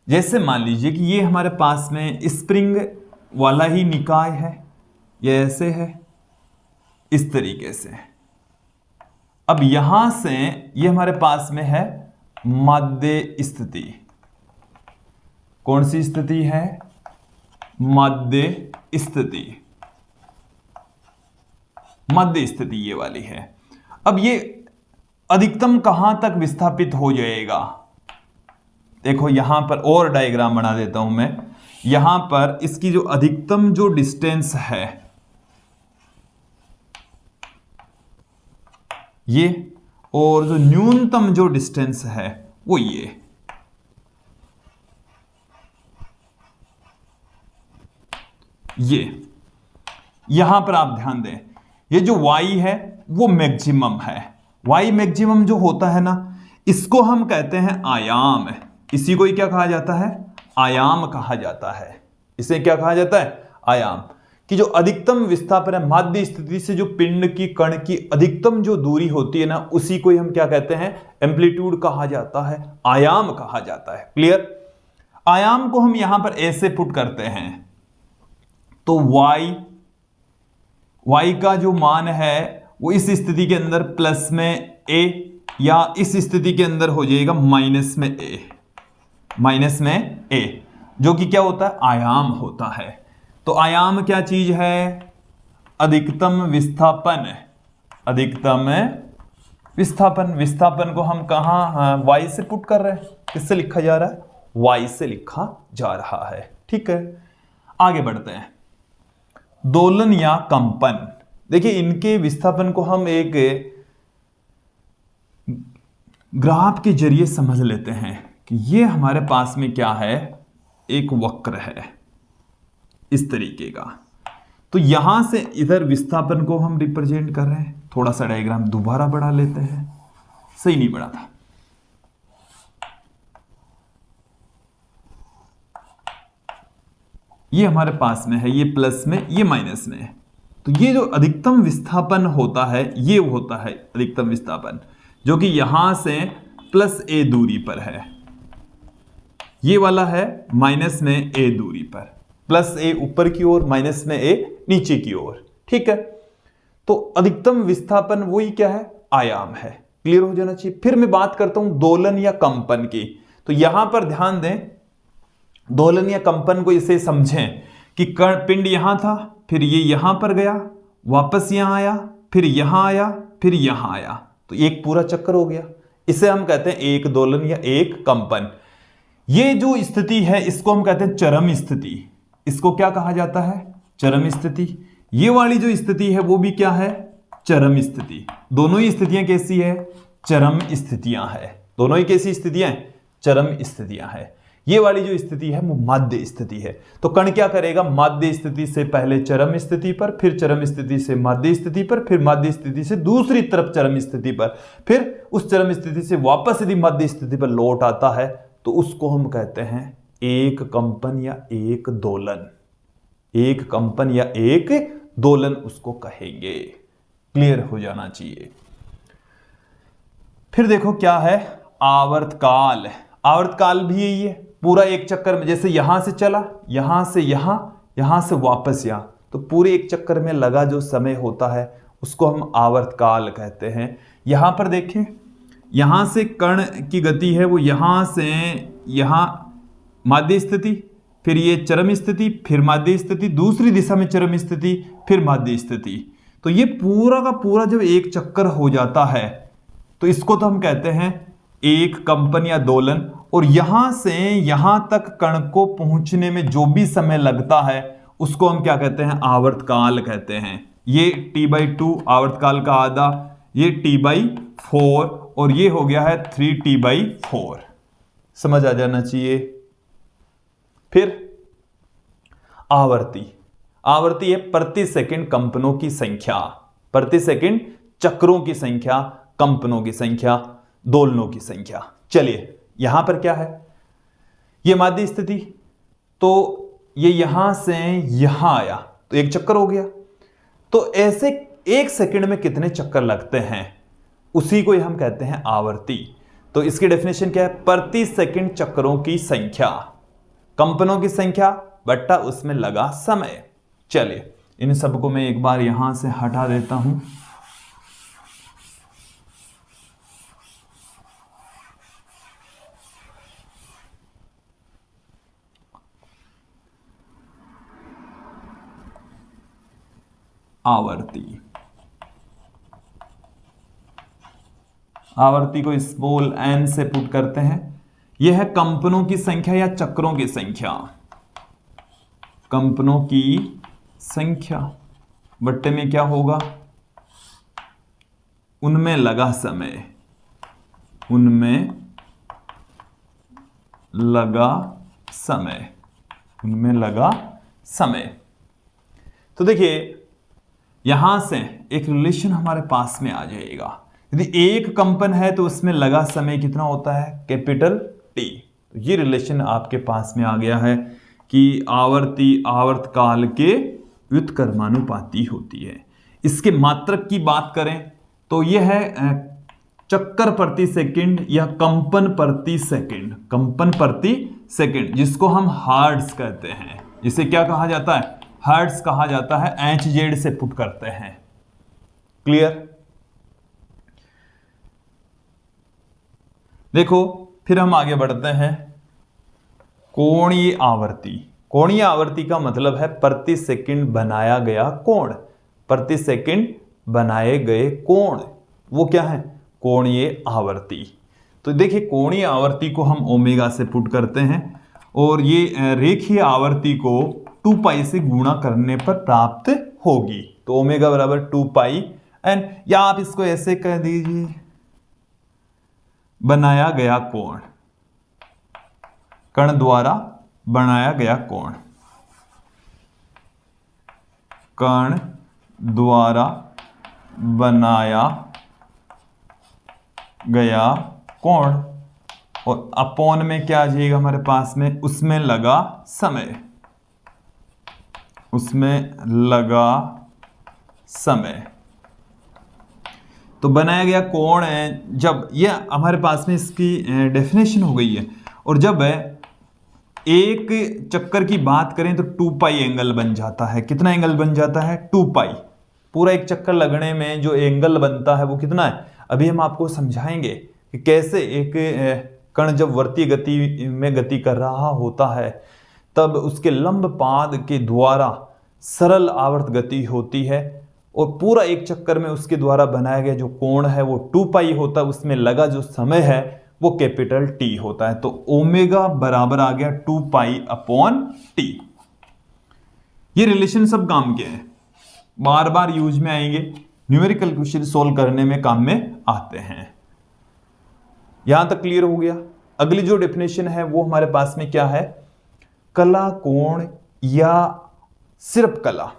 जैसे मान लीजिए कि ये हमारे पास में स्प्रिंग वाला ही निकाय है, ये ऐसे है इस तरीके से। अब यहां से ये हमारे पास में है माध्य स्थिति। कौन सी स्थिति है, माध्य स्थिति। मध्य स्थिति ये वाली है। अब ये अधिकतम कहां तक विस्थापित हो जाएगा, देखो यहां पर और डायग्राम बना देता हूं मैं। यहां पर इसकी जो अधिकतम जो डिस्टेंस है ये, और जो न्यूनतम जो डिस्टेंस है वो ये। यहां पर आप ध्यान दें, ये जो y है वो मैक्सिमम है। y मैक्सिमम जो होता है ना, इसको हम कहते हैं आयाम। इसी को ही क्या कहा जाता है, आयाम कहा जाता है। इसे क्या कहा जाता है, आयाम। कि जो अधिकतम विस्थापन है, माध्य स्थिति से जो पिंड की कण की अधिकतम जो दूरी होती है ना, उसी को ही हम क्या कहते हैं, एम्पलीट्यूड कहा जाता है, आयाम कहा जाता है। क्लियर। आयाम को हम यहां पर ऐसे पुट करते हैं, तो y का जो मान है वो इस स्थिति के अंदर प्लस में a, या इस स्थिति के अंदर हो जाएगा माइनस में a, माइनस में a, जो कि क्या होता है, आयाम होता है। तो आयाम क्या चीज है, अधिकतम विस्थापन। अधिकतम विस्थापन। विस्थापन को हम कहां y से पुट कर रहे हैं, किससे लिखा जा रहा है, y से लिखा जा रहा है। ठीक है, आगे बढ़ते हैं। दोलन या कंपन, देखिए इनके विस्थापन को हम एक ग्राफ के जरिए समझ लेते हैं कि ये हमारे पास में क्या है, एक वक्र है इस तरीके का। तो यहां से इधर विस्थापन को हम रिप्रेजेंट कर रहे हैं। थोड़ा सा डायग्राम दोबारा बढ़ा लेते हैं, सही नहीं बढ़ा था। ये हमारे पास में है, ये प्लस में, ये माइनस में है। तो ये जो अधिकतम विस्थापन होता है, ये होता है अधिकतम विस्थापन, जो कि यहां से प्लस a दूरी पर है। ये वाला है माइनस में a दूरी पर, प्लस a ऊपर की ओर, माइनस में a नीचे की ओर। ठीक है, तो अधिकतम विस्थापन वही क्या है, आयाम है। क्लियर हो जाना चाहिए। फिर मैं बात करता हूं दोलन या कंपन की। तो यहां पर ध्यान दें, दोलन या कंपन को इसे समझें कि पिंड यहां था, फिर ये यहां पर गया, वापस यहां आया, फिर यहां आया, फिर यहां आया, तो एक पूरा चक्कर हो गया। इसे हम कहते हैं एक दोलन या एक कंपन। ये जो स्थिति है इसको हम कहते हैं चरम स्थिति। इसको क्या कहा जाता है, चरम स्थिति। ये वाली जो स्थिति है वो भी क्या है, चरम स्थिति। दोनों ही स्थितियां कैसी है, चरम स्थितियां है। दोनों ही कैसी स्थितियां, चरम स्थितियां है। ये वाली जो स्थिति है वो माध्य स्थिति है। तो कण क्या करेगा, माध्य स्थिति से पहले चरम स्थिति पर, फिर चरम स्थिति से माध्य स्थिति पर, फिर माध्य स्थिति से दूसरी तरफ चरम स्थिति पर, फिर उस चरम स्थिति से वापस यदि माध्य स्थिति पर लौट आता है तो उसको हम कहते हैं एक कंपन या एक दोलन। एक कंपन या एक दोलन उसको कहेंगे। क्लियर हो जाना चाहिए। फिर देखो क्या है, आवर्तकाल। आवर्तकाल भी यही है, पूरा एक चक्कर में, जैसे यहां से चला, यहां से यहां, यहां से वापस यहां, तो पूरे एक चक्कर में लगा जो समय होता है उसको हम आवर्तकाल कहते हैं। यहां पर देखें, यहां से कण की गति है वो यहां से यहां माध्य स्थिति, फिर ये चरम स्थिति, फिर माध्य स्थिति, दूसरी दिशा में चरम स्थिति, फिर माध्य स्थिति। तो ये पूरा का पूरा जब एक चक्कर हो जाता है तो इसको तो हम कहते हैं एक कंपन या दोलन। और यहां से यहां तक कण को पहुंचने में जो भी समय लगता है उसको हम क्या कहते हैं, आवर्तकाल कहते हैं। ये t/2 आवर्तकाल का आधा, ये t/4, और ये हो गया है 3t/4। समझ आ जाना चाहिए। फिर आवर्ती। आवर्ती है प्रति सेकंड कंपनों की संख्या। प्रति सेकंड चक्रों की संख्या, कंपनों की संख्या, दोलनों की संख्या। चलिए यहां पर क्या है, ये माध्य स्थिति, तो ये यहां से यहां आया तो एक चक्कर हो गया। तो ऐसे एक सेकंड में कितने चक्कर लगते हैं, उसी को हम कहते हैं आवर्ती। तो इसकी डेफिनेशन क्या है, प्रति सेकंड चक्रों की संख्या, कंपनों की संख्या बट्टा उसमें लगा समय। चलिए इन सबको मैं एक बार यहां से हटा देता हूं। आवर्ती को स्मॉल n से पुट करते हैं। यह है कंपनों की संख्या या चक्रों की संख्या, कंपनों की संख्या बट्टे में क्या होगा, उनमें लगा समय, उनमें लगा समय, उनमें लगा समय। तो देखिए यहां से एक रिलेशन हमारे पास में आ जाएगा। यदि एक कंपन है तो उसमें लगा समय कितना होता है, कैपिटल टी। तो ये रिलेशन आपके पास में आ गया है कि आवर्ती आवर्तकाल के व्युत्क्रमानुपाती होती है। इसके मात्रक की बात करें तो यह है चक्कर प्रति सेकंड या कंपन प्रति सेकंड, कंपन प्रति सेकंड, जिसको हम हर्ट्ज कहते हैं। इसे क्या कहा जाता है, हर्ट्ज कहा जाता है, HZ से पुट करते हैं। क्लियर। देखो फिर हम आगे बढ़ते हैं, कोणीय आवर्ती। कोणीय आवर्ती का मतलब है प्रति सेकंड बनाया गया कोण, प्रति सेकंड बनाए गए कोण, वो क्या है, कोणीय आवर्ती। तो देखिए कोणीय आवर्ती को हम ओमेगा से पुट करते हैं और ये रेखीय आवर्ती को 2 पाई से गुणा करने पर प्राप्त होगी। तो ओमेगा बराबर 2 पाई एन, या आप इसको ऐसे कह दीजिए, बनाया गया कोण, कण द्वारा बनाया गया कोण, कण द्वारा बनाया गया कोण, और अपॉन में क्या आ जाएगा हमारे पास में, उसमें लगा समय, उसमें लगा समय। तो बनाया गया कोण है, जब यह हमारे पास में इसकी डेफिनेशन हो गई है, और जब एक चक्कर की बात करें तो 2 पाई एंगल बन जाता है। कितना एंगल बन जाता है, 2 पाई। पूरा एक चक्कर लगने में जो एंगल बनता है वो कितना है, अभी हम आपको समझाएंगे कि कैसे एक कण जब वर्तीय गति में गति कर रहा होता है तब उसके लंब पाद के द्वारा सरल आवर्त गति होती है, और पूरा एक चक्कर में उसके द्वारा बनाया गया जो कोण है वो 2 पाई होता है, उसमें लगा जो समय है वो कैपिटल टी होता है। तो ओमेगा बराबर आ गया 2 पाई अपॉन टी। ये रिलेशन सब काम के हैं, बार बार यूज में आएंगे, न्यूमेरिकल क्वेश्चन सोल्व करने में काम में आते हैं। यहां तक क्लियर हो गया। अगली जो डेफिनेशन है वो हमारे पास में क्या है, कला कोण या सिर्फ कला।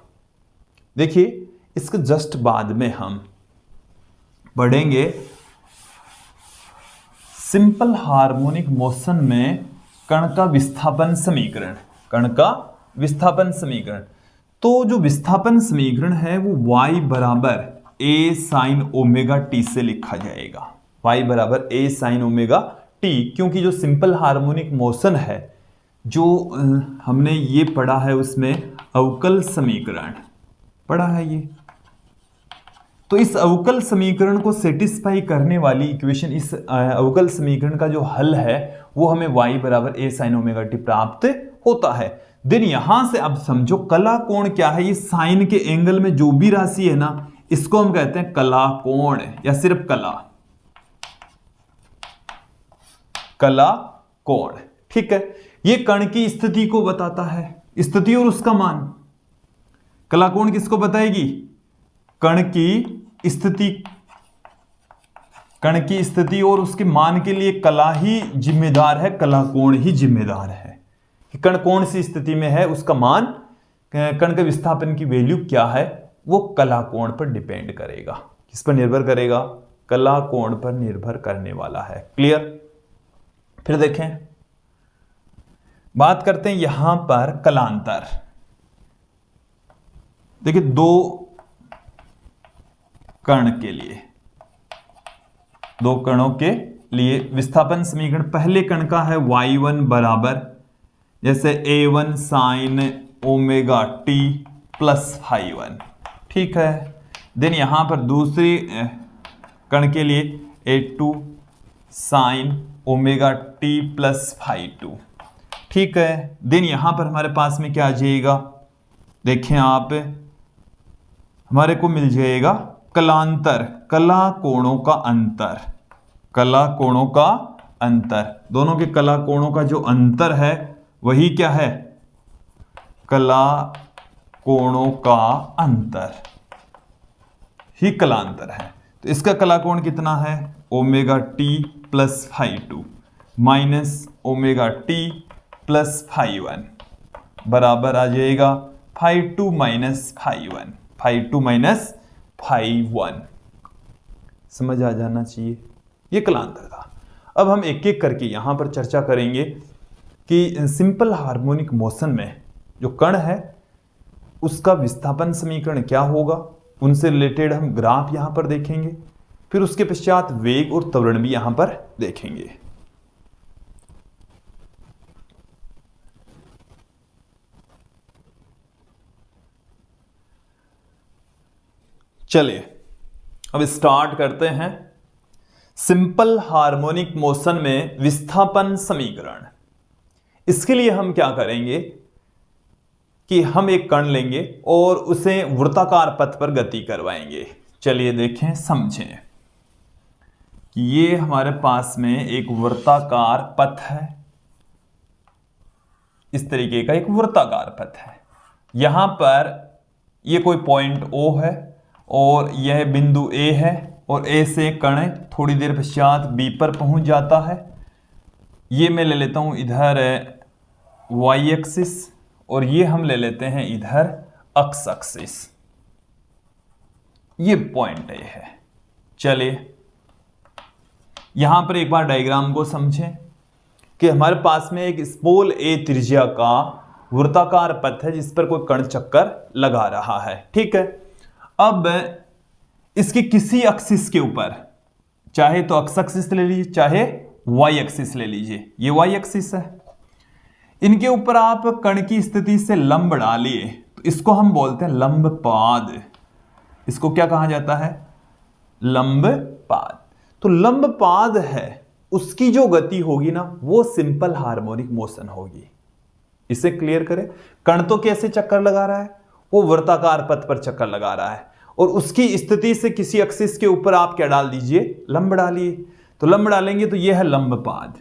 देखिए इसके जस्ट बाद में हम पढ़ेंगे सिंपल हार्मोनिक मोशन में कण का विस्थापन समीकरण, कण का विस्थापन समीकरण। तो जो विस्थापन समीकरण है वो y बराबर a साइन ओमेगा टी से लिखा जाएगा, y बराबर a साइन ओमेगा टी, क्योंकि जो सिंपल हार्मोनिक मोशन है जो हमने ये पढ़ा है उसमें अवकल समीकरण पढ़ा है ये, तो इस अवकल समीकरण को सेटिस्फाई करने वाली इक्वेशन, इस अवकल समीकरण का जो हल है वो हमें y बराबर a साइन ओमेगा टी प्राप्त होता है। देन यहां से अब समझो कला कोण क्या है, ये साइन के एंगल में जो भी राशि है ना इसको हम कहते हैं कला कोण या सिर्फ कला, कला कोण। ठीक है, ये कण की स्थिति को बताता है, स्थिति और उसका मान। कला कोण किसको बताएगी, कण की स्थिति, कण की स्थिति और उसके मान के लिए कला ही जिम्मेदार है, कला कोण ही जिम्मेदार है कि कण कौन सी स्थिति में है, उसका मान, कण के विस्थापन की वैल्यू क्या है, वो कला कोण पर डिपेंड करेगा किस पर निर्भर करेगा? कला कोण पर निर्भर करने वाला है। क्लियर? फिर देखें, बात करते हैं यहां पर कलांतर। देखिए, दो कण के लिए, दो कणों के लिए विस्थापन समीकरण, पहले कण का है y1 बराबर जैसे a1 sign omega t plus φ1, ठीक है। देन यहां पर दूसरी कण के लिए a2 sign omega t plus φ2, ठीक है। देन यहां पर हमारे पास में क्या आ जाएगा? देखें आप, हमारे को मिल जाएगा कलांतर, कला कोणों का अंतर, कला कोणों का अंतर, दोनों के कला कोणों का जो अंतर है वही क्या है? कला कोणों का अंतर ही कलांतर है। तो इसका कला कोण कितना है? Omega t plus φ2 minus omega t plus φ1 बराबर आ जाएगा φ2 माइनस φ1, φ2 माइनस φ1। समझ आ जाना चाहिए, ये कलांतर था। अब हम एक एक करके यहां पर चर्चा करेंगे कि सिंपल हार्मोनिक मोशन में जो कण है उसका विस्थापन समीकरण क्या होगा, उनसे रिलेटेड हम ग्राफ यहां पर देखेंगे। फिर उसके पश्चात वेग और त्वरण भी यहां पर देखेंगे। चलिए अब स्टार्ट करते हैं सिंपल हार्मोनिक मोशन में विस्थापन समीकरण। इसके लिए हम क्या करेंगे कि हम एक कण लेंगे और उसे वृत्ताकार पथ पर गति करवाएंगे। चलिए देखें, समझें कि ये हमारे पास में एक वृत्ताकार पथ है, इस तरीके का एक वृत्ताकार पथ है। यहां पर ये कोई पॉइंट O है और यह बिंदु A है और A से कण थोड़ी देर पश्चात B पर पहुंच जाता है। ये मैं ले लेता हूं इधर y एक्सिस और ये हम ले लेते हैं इधर x एक्सिस। ये पॉइंट A है। चलिए यहां पर एक बार डायग्राम को समझें कि हमारे पास में एक स्मॉल a त्रिज्या का वृत्ताकार पथ है जिस पर कोई कण चक्कर लगा रहा है, ठीक है। अब इसके किसी एक्सिस के ऊपर, चाहे तो x एक्सिस ले लीजिए चाहे y एक्सिस ले लीजिए, ये y एक्सिस है, इनके ऊपर आप कण की स्थिति से लंब डालिए तो इसको हम बोलते हैं लंब पाद। इसको क्या कहा जाता है? लंब पाद। तो लंब पाद है, उसकी जो गति होगी ना वो सिंपल हार्मोनिक मोशन होगी। इसे क्लियर करें। कण तो कैसे चक्कर लगा रहा है? वो वृत्ताकार पथ पर चक्कर लगा रहा है और उसकी स्थिति से किसी एक्सिस के ऊपर आप क्या डाल दीजिए? लंब डालिए। तो लंब डालेंगे तो ये है लंब पाद।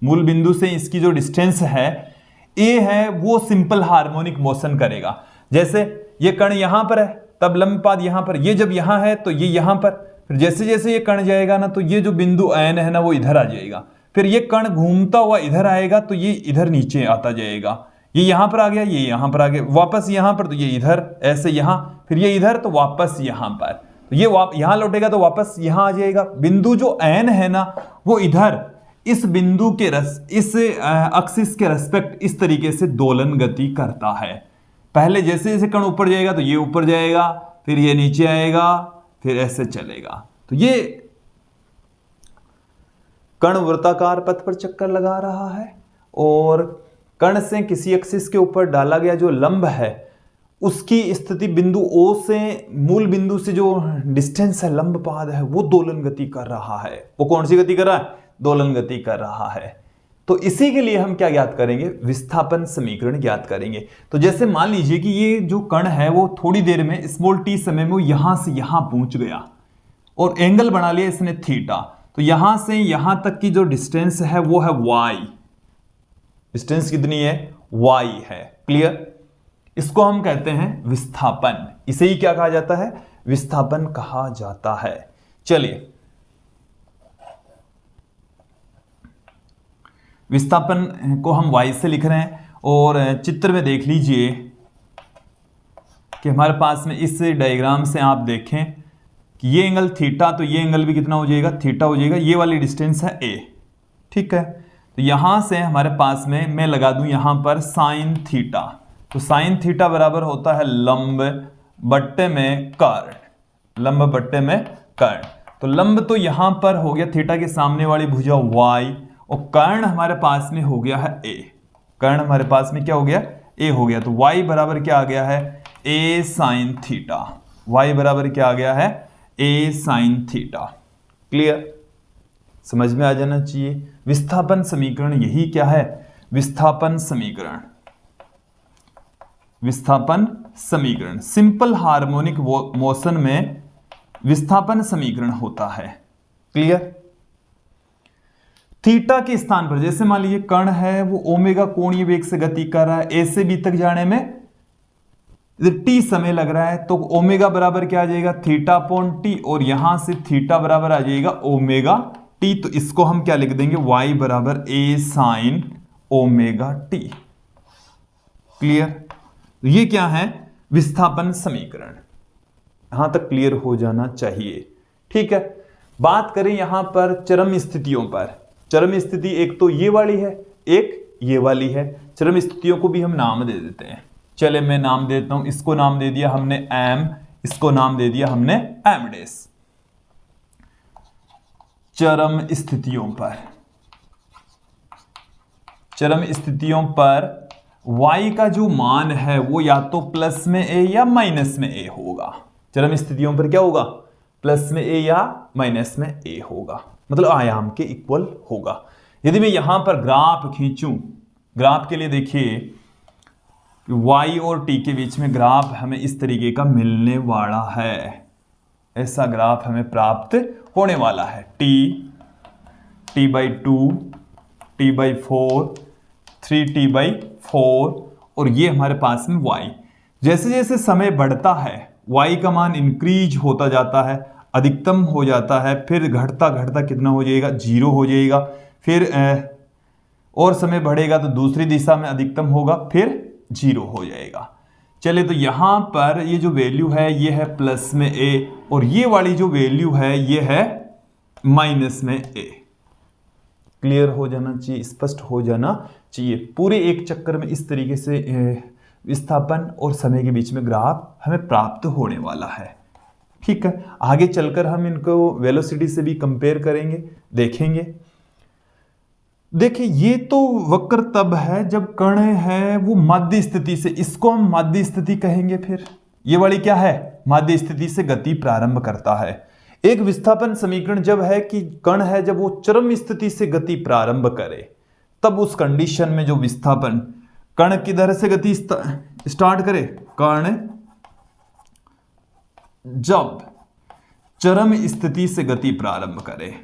मूल बिंदु से इसकी जो डिस्टेंस है a है वो सिंपल हार्मोनिक मोशन करेगा। जैसे ये कण यहां पर है तब लंब पाद यहां पर, ये जब यहां है तो ये यहां पर, फिर जैसे जैसे ये कण जाएगा ना तो ये जो बिंदु n है ना वो इधर आ जाएगा, फिर ये कण घूमता हुआ इधर आएगा तो ये इधर नीचे आता जाएगा, ये यहां पर आ गया, ये यहां पर आ गया, वापस यहां पर तो ये इधर, ऐसे यहां, फिर ये इधर तो वापस यहां पर, तो ये यहां लौटेगा तो वापस यहां आ जाएगा। बिंदु जो n है ना वो इधर इस बिंदु के इस एक्सिस के रेस्पेक्ट इस तरीके से दोलन गति करता है। पहले जैसे जैसे कण ऊपर जाएगा तो ये ऊपर जाएगा, फिर ये नीचे आएगा, फिर ऐसे चलेगा। तो ये कण वृत्ताकार पथ पर चक्कर लगा रहा है और कण से किसी एक्सिस के ऊपर डाला गया जो लंब है उसकी स्थिति बिंदु O से मूल बिंदु से जो डिस्टेंस है लंब पाद है वो दोलन गति कर रहा है। वो कौन सी गति कर रहा है? दोलन गति कर रहा है। तो इसी के लिए हम क्या ज्ञात करेंगे? विस्थापन समीकरण ज्ञात करेंगे। तो जैसे मान लीजिए कि ये जो कण है वो थोड़ी देर में स्मॉल t समय में वो यहां से यहां पहुंच गया और एंगल बना लिया इसने थीटा, तो यहां से यहां तक की जो डिस्टेंस है वो है y। डिस्टेंस कितनी है? y है। क्लियर? इसको हम कहते हैं विस्थापन। इसे ही क्या कहा जाता है? विस्थापन कहा जाता है। चलिए विस्थापन को हम y से लिख रहे हैं और चित्र में देख लीजिए कि हमारे पास में इस डायग्राम से आप देखें कि ये एंगल थीटा, तो ये एंगल भी कितना हो जाएगा, थीटा हो जाएगा। ये वाली डिस्टेंस है ए, ठीक है। तो यहां से हमारे पास में मैं लगा दूं यहां पर साइन थीटा, तो साइन थीटा बराबर होता है लंब बट्टे में कर्ण, लंब बट्टे में कर्ण। तो लंब तो यहां पर हो गया थीटा के सामने वाली भुजा y, और कर्ण हमारे पास में हो गया है a, कर्ण हमारे पास में क्या हो गया, a हो गया। तो y बराबर क्या आ गया है, a साइन थीटा, y बराबर क्या आ गया है, a साइन थीटा। क्लियर, समझ में आ जाना चाहिए। विस्थापन समीकरण यही क्या है, विस्थापन समीकरण, विस्थापन समीकरण सिंपल हार्मोनिक मोशन में विस्थापन समीकरण होता है। क्लियर। थीटा के स्थान पर जैसे मान लीजिए कण है वो ओमेगा कोणीय वेग से गति कर रहा है, ए से बी तक जाने में टी समय लग रहा है, तो ओमेगा बराबर क्या आ जाएगा, थीटा अपॉन टी, और यहां से थीटा बराबर आ जाएगा ओमेगा टी। तो इसको हम क्या लिख देंगे, y बराबर a sign omega T. Clear. ये क्या है, विस्थापन समीकरण। यहां तक क्लियर हो जाना चाहिए, ठीक है। बात करें यहां पर चरम स्थितियों पर, चरम स्थिति एक तो ये वाली है, एक ये वाली है। चरम स्थितियों को भी हम नाम दे देते हैं। चले मैं नाम देता हूं, इसको नाम दे दिया हमने m, इसको नाम दे दिया हमने m डेस। चरम स्थितियों पर, चरम स्थितियों पर y का जो मान है वो या तो प्लस में a या माइनस में a होगा। चरम स्थितियों पर क्या होगा, प्लस में a या माइनस में a होगा, मतलब आयाम के इक्वल होगा। यदि मैं यहां पर ग्राफ खींचूं, ग्राफ के लिए देखिए y और t के बीच में ग्राफ हमें इस तरीके का मिलने वाला है, ऐसा ग्राफ हमें प्राप्त होने वाला है। t/2, t/4, 3t/4, और ये हमारे पास में y। जैसे जैसे समय बढ़ता है y का मान इंक्रीज होता जाता है, अधिकतम हो जाता है, फिर घटता घटता कितना हो जाएगा, 0 हो जाएगा। फिर और समय बढ़ेगा तो दूसरी दिशा में अधिकतम होगा, फिर 0 हो जाएगा। चले तो यहां पर ये जो वैल्यू है ये है प्लस में a, और ये वाली जो वैल्यू है ये है माइनस में a। क्लियर हो जाना चाहिए, स्पष्ट हो जाना चाहिए। पूरे एक चक्कर में इस तरीके से विस्थापन और समय के बीच में ग्राफ हमें प्राप्त होने वाला है, ठीक है। आगे चलकर हम इनको वेलोसिटी से भी कंपेयर करेंगे, देखेंगे। देखिए ये तो वक्र तब है जब कण है वो माध्य स्थिति से, इसको हम माध्य स्थिति कहेंगे। फिर ये वाली क्या है, माध्य स्थिति से गति प्रारंभ करता है। एक विस्थापन समीकरण जब है कि कण है जब वो चरम स्थिति से गति प्रारंभ करे, तब उस कंडीशन में जो विस्थापन कण किधर से गति स्टार्ट करे, कण जब चरम स्थिति से गति प्रारंभ करे,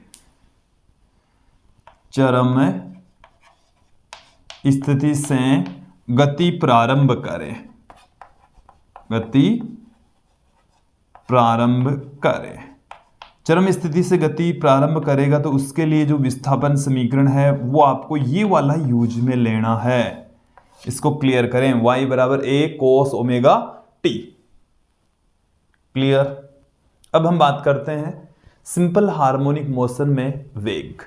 चरम स्थिति से गति प्रारंभ करे, गति प्रारंभ करे, चरम स्थिति से गति प्रारंभ करेगा, तो उसके लिए जो विस्थापन समीकरण है वो आपको ये वाला यूज में लेना है। इसको क्लियर करें, y बराबर a cos omega t। Clear. अब हम बात करते हैं सिंपल हार्मोनिक मोशन में वेग।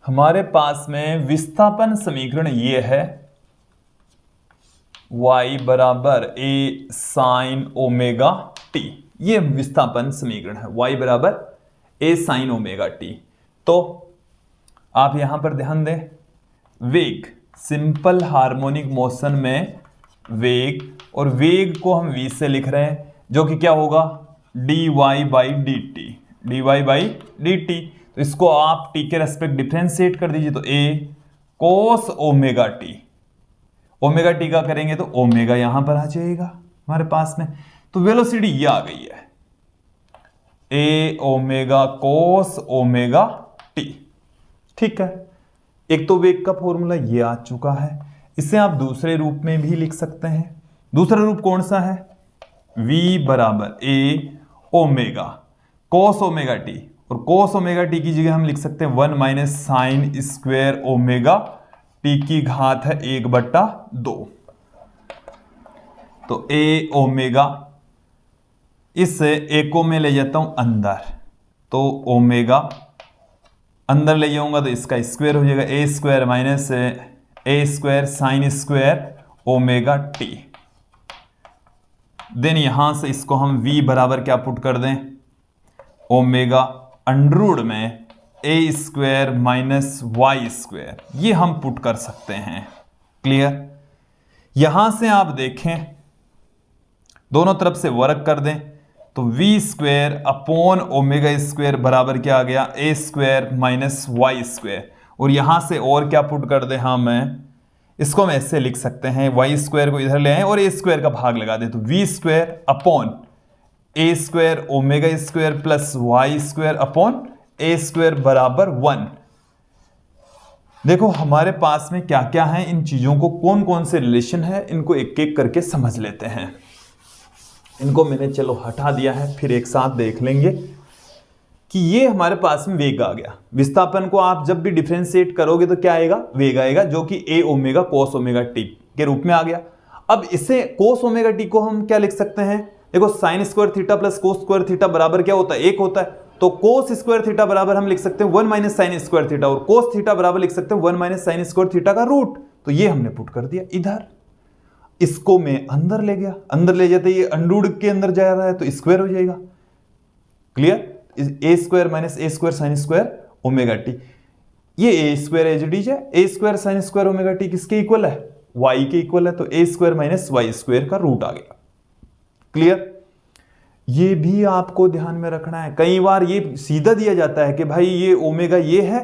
हमारे पास में विस्थापन समीकरण ये है, y बराबर a साइन ओमेगा t। ये विस्थापन समीकरण है, y बराबर a साइन ओमेगा t। तो आप यहां पर ध्यान दें, वेग, सिंपल हार्मोनिक मोशन में वेग, और वेग को हम v से लिख रहे हैं, जो कि क्या होगा, dy/dt, dy/dt। तो इसको आप t के रेस्पेक्ट डिफरेंशिएट कर दीजिए, तो a cos omega t, omega T का करेंगे तो ओमेगा यहां पर आ जाएगा हमारे पास में। तो वेलोसिटी ये आ गई है, a omega cos omega t, ठीक है। एक तो वेग का फॉर्मूला ये आ चुका है, इसे आप दूसरे रूप में भी लिख सकते हैं। दूसरा रूप कौन सा है? v बराबर a omega cos omega T, और cos ओमेगा टी की जगह हम लिख सकते हैं 1 minus sign square omega T की घात है 1/2। तो a ओमेगा, इस a को मैं ले जाता हूं अंदर, तो ओमेगा अंदर ले जाऊंगा तो इसका स्क्वायर हो जाएगा, a square minus a square sine square omega T. Then यहां से इसको हम v बराबर क्या पुट कर दें? ओमेगा अंडररूट में a square minus Y square, ये हम पुट कर सकते हैं। क्लियर? यहां से आप देखें, दोनों तरफ से वर्क कर दें तो v square upon omega square बराबर क्या आ गया? a square minus Y square. और यहां से और क्या पुट कर दें हम? इसको हम ऐसे लिख सकते हैं, वाई स्क्वायर को इधर ले आए और a स्क्वायर का भाग लगा दें, तो v square upon a square omega square plus Y square upon a square बराबर 1। देखो हमारे पास में क्या क्या है, इन चीजों को कौन कौन से रिलेशन है, इनको एक एक करके समझ लेते हैं। इनको मैंने चलो हटा दिया है, फिर एक साथ देख लेंगे कि ये हमारे पास में वेग आ गया। विस्थापन को आप जब भी डिफरेंशिएट करोगे तो क्या आएगा? वेग आएगा, जो कि a omega cos omega T के रूप में आ गया। अब इसे cos ओमेगा टी को हम क्या लिख सकते हैं? देखो sine square theta plus cos square theta बराबर क्या होता है? 1 होता है। तो कोस स्क्वायर थीटा बराबर हम लिख सकते हैं 1 माइनस साइन स्क्वायर थीटा, और कोस थीटा बराबर लिख सकते हैं 1 माइनस साइन स्क्वायर थीटा का रूट। तो ये हमने पुट कर दिया इधर। इसको मैं अंदर ले गया, अंदर ले जाते ये अंडररूट के अंदर जा रहा है तो स्क्वायर हो जाएगा। Clear? A square minus a square sine square omega t, ये a square as it is है। A square sine square omega t किसके इक्वल है? वाई के इक्वल है, तो a square minus Y square का रूट आ गया। क्लियर? ये भी आपको ध्यान में रखना है। कई बार ये सीधा दिया जाता है कि भाई ये ओमेगा ये है,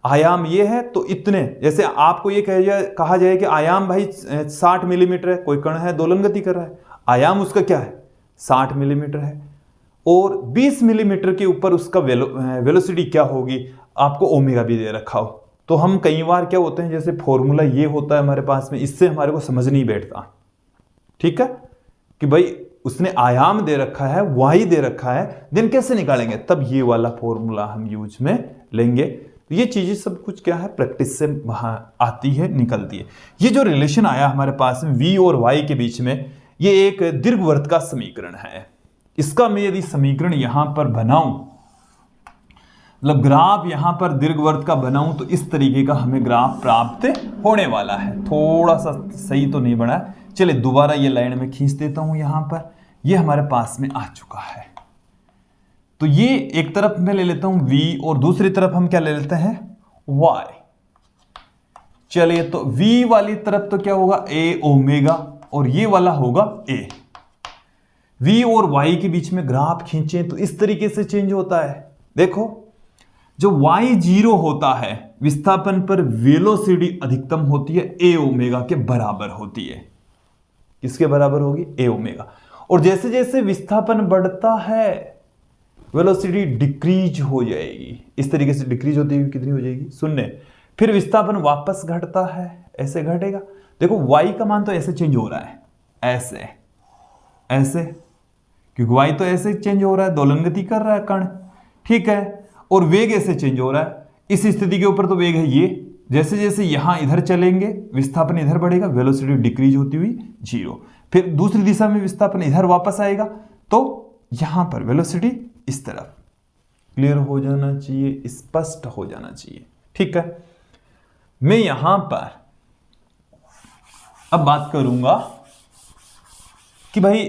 आयाम ये है, तो इतने, जैसे आपको ये कहा जाए कि आयाम भाई 60 मिलीमीटर है, कोई कण है दोलन गति कर रहा है, आयाम उसका क्या है? 60 मिलीमीटर है, और 20 मिलीमीटर के ऊपर उसका वेलोसिटी क्या होगी, आपको ओमेगा भी दे रखा हो। तो हम कई बार क्या होते हैं, जैसे फॉर्मूला ये होता है हमारे पास में, इससे हमारे को समझ नहीं बैठता। ठीक है कि भाई उसने आयाम दे रखा है, वाई दे रखा है, देन कैसे निकालेंगे? तब ये वाला फॉर्मूला हम यूज में लेंगे। ये चीजें सब कुछ क्या है, प्रैक्टिस से वहां आती है, निकलती है। ये जो रिलेशन आया हमारे पास में v और y के बीच में, ये एक दीर्घवृत्त का समीकरण है। इसका मैं यदि समीकरण यहां पर बनाऊं, मतलब ग्राफ यहां पर दीर्घवृत्त का बनाऊं, तो इस तरीके का हमें ग्राफ प्राप्त होने वाला है। थोड़ा सा सही तो नहीं बना, चलिए दोबारा ये लाइन में खींच देता हूं। यहां पर ये हमारे पास में आ चुका है, तो ये एक तरफ मैं ले लेता हूं v, और दूसरी तरफ हम क्या ले लेते हैं? y। चलिए तो v वाली तरफ तो क्या होगा? a ओमेगा, और ये वाला होगा a। v और y के बीच में ग्राफ खींचें तो इस तरीके से चेंज होता है। देखो जो y 0 होता है, विस्थापन पर वेलोसिटी अधिकतम होती है a ओमेगा के बराबर होती है। किसके बराबर होगी? a omega. और जैसे जैसे विस्थापन बढ़ता है वेलोसिटी डिक्रीज हो जाएगी। इस तरीके से डिक्रीज होती हुई कितनी हो जाएगी? 0। फिर विस्थापन वापस घटता है, ऐसे घटेगा। देखो y का मान तो ऐसे चेंज हो रहा है, ऐसे ऐसे, क्योंकि y तो ऐसे चेंज हो रहा है, दोलन गति कर रहा है कण। ठीक है, और वेग ऐसे चेंज हो रहा है। इस स्थिति के ऊपर तो वेग है ये, जैसे जैसे यहां इधर चलेंगे विस्थापन इधर बढ़ेगा, वेलोसिटी डिक्रीज होती हुई 0। फिर दूसरी दिशा में विस्थापन इधर वापस आएगा, तो यहां पर वेलोसिटी इस तरफ। क्लियर हो जाना चाहिए, स्पष्ट हो जाना चाहिए। ठीक है, मैं यहां पर अब बात करूंगा कि भाई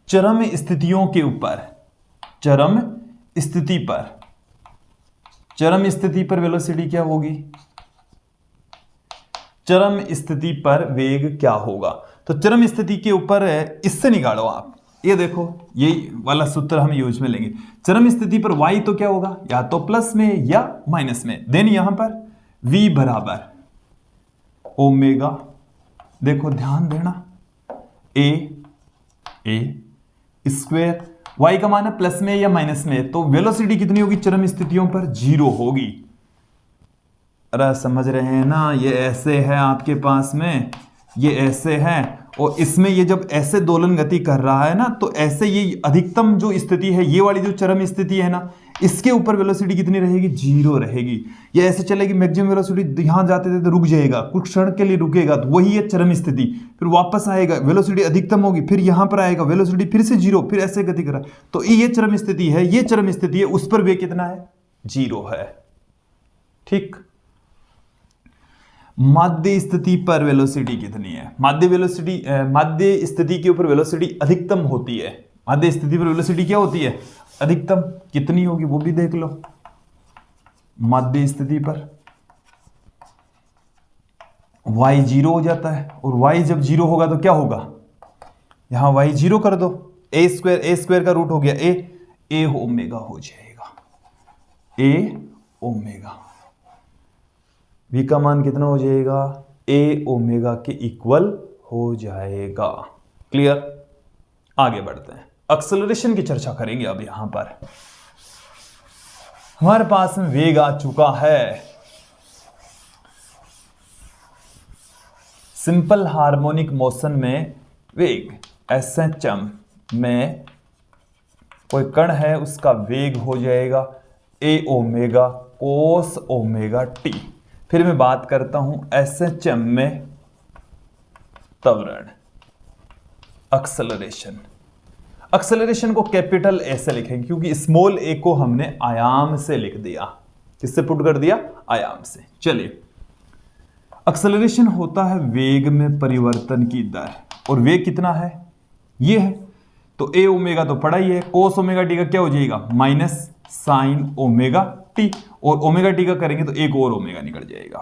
चरम स्थितियों के ऊपर, चरम स्थिति पर वेलोसिटी क्या होगी, चरम स्थिति पर वेग क्या होगा। तो चरम स्थिति के ऊपर इससे निकालो आप, ये देखो यही वाला सूत्र हम यूज में लेंगे। चरम स्थिति पर y तो क्या होगा, या तो प्लस में या माइनस में। देन यहां पर v बराबर ओमेगा, देखो ध्यान देना, a स्क्वायर, y का मान है प्लस में या माइनस में, तो वेलोसिटी कितनी होगी चरम स्थितियों पर? 0 होगी। अरे समझ रहे हैं ना, ये ऐसे है आपके पास में, ये ऐसे है, और इसमें ये जब ऐसे दोलन गति कर रहा है ना, तो ऐसे ये अधिकतम जो स्थिति है, ये वाली जो चरम स्थिति है ना, इसके ऊपर वेलोसिटी कितनी रहेगी, 0 रहेगी। ये ऐसे चलेगी, मैक्सिमम वेलोसिटी यहां जाते थे तो रुक जाएगा, कुछ क्षण के लिए रुकेगा, तो वही है चरम स्थिति। फिर वापस आएगा, वेलोसिटी अधिकतम होगी, फिर यहां पर आएगा, वेलोसिटी फिर से 0, फिर ऐसे गति कर रहा है। तो ये चरम स्थिति है, ये चरम स्थिति है, उस पर वेग कितना है, 0 है। ठीक, माध्य स्थिति पर वेलोसिटी कितनी है, माध्य स्थिति के ऊपर वेलोसिटी अधिकतम होती है। माध्य स्थिति पर वेलोसिटी क्या होती है, अधिकतम। कितनी होगी वो भी देख लो। माध्य स्थिति पर y 0 हो जाता है, और y जब 0 होगा तो क्या होगा, यहां y 0 कर दो, a स्क्वायर का रूट हो गया a ओमेगा हो जाएगा, a ओमेगा। v का मान कितना हो जाएगा, a ओमेगा के इक्वल हो जाएगा। क्लियर, आगे बढ़ते हैं, एक्सेलरेशन की चर्चा करेंगे। अब यहां पर हमारे पास में वेग आ चुका है। सिंपल हार्मोनिक मोशन में वेग SHM में कोई कण है, उसका वेग हो जाएगा a omega cos omega t। फिर मैं बात करता हूं SHM में त्वरण, एक्सेलरेशन। एक्सेलरेशन को कैपिटल ए से लिखेंगे, क्योंकि स्मॉल ए को हमने आयाम से लिख दिया। किससे पुट कर दिया, आयाम से। चलिए, एक्सेलरेशन होता है वेग में परिवर्तन की दर, और वेग कितना है, ये है। तो ए ओमेगा तो पड़ा ही है, कोस ओमेगा टी का क्या हो जाएगा, माइनस साइन ओमेगा टी, और ओमेगा टी का करेंगे तो एक और ओमेगा निकल जाएगा।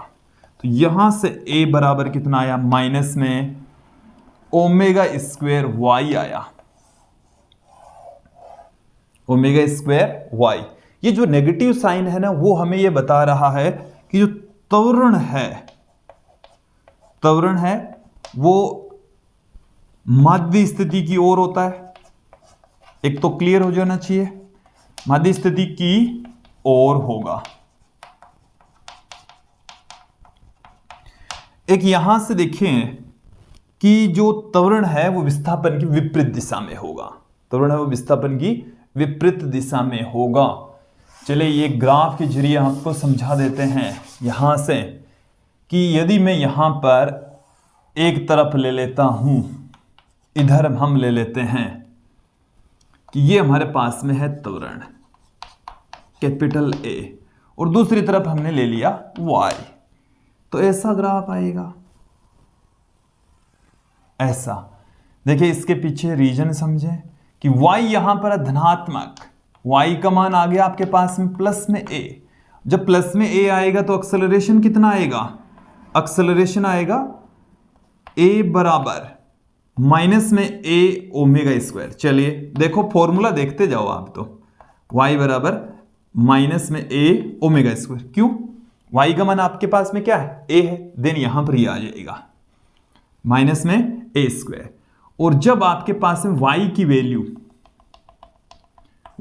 तो यहां से ए बराबर कितना आया, माइनस में ओमेगा स्क्वायर वाई आया, ओमेगा स्क्वायर वाई। ये जो नेगेटिव साइन है ना, वो हमें ये बता रहा है कि जो त्वरण है वो माध्य स्थिति की ओर होता है। एक तो क्लियर हो जाना चाहिए, माध्य स्थिति की ओर होगा। एक यहां से देखें कि जो त्वरण है वो विस्थापन की विपरीत दिशा में होगा, त्वरण है वो विस्थापन की विपरीत दिशा में होगा। चलिए, ये ग्राफ के जरिए आपको समझा देते हैं यहां से कि यदि मैं यहां पर एक तरफ ले लेता हूं, इधर हम ले लेते हैं कि ये हमारे पास में है त्वरण कैपिटल ए, और दूसरी तरफ हमने ले लिया y, तो ऐसा ग्राफ आएगा। ऐसा देखिए, इसके पीछे रीजन समझें कि y यहां पर धनात्मक, y का मान आ गया आपके पास में प्लस में a। जब प्लस में a आएगा तो एक्सेलरेशन कितना आएगा, एक्सेलरेशन आएगा a बराबर माइनस में a ओमेगा स्क्वायर। चलिए देखो, फॉर्मूला देखते जाओ आप, तो y बराबर माइनस में a ओमेगा स्क्वायर। क्यों, y का मान आपके पास में क्या है, a है, देन यहां पर ये आ जाएगा माइनस में a स्क्वायर। और जब आपके पास में y की वैल्यू,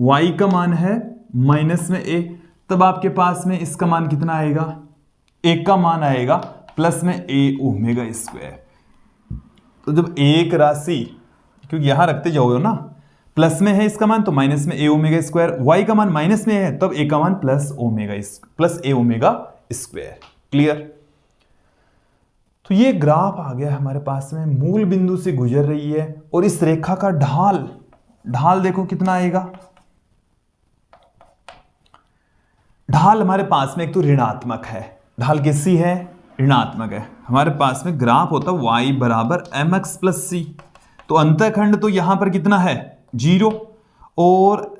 y का मान है माइनस में a, तब आपके पास में इसका मान कितना आएगा, a का मान आएगा प्लस में a ओमेगा स्क्वायर। तो जब एक राशि, क्योंकि यहां रखते जाओगे ना, प्लस में है इसका मान तो माइनस में a ओमेगा स्क्वायर, y का मान माइनस में है तब a का मान plus a omega square. Clear. तो ये ग्राफ आ गया हमारे पास में, मूल बिंदु से गुजर रही है, और इस रेखा का ढाल देखो कितना आएगा। ढाल हमारे पास में एक तो ऋणात्मक है, ढाल कैसी है, ऋणात्मक है। हमारे पास में ग्राफ होता है y बराबर mx प्लस c, तो अंतःखंड तो यहां पर कितना है, 0, और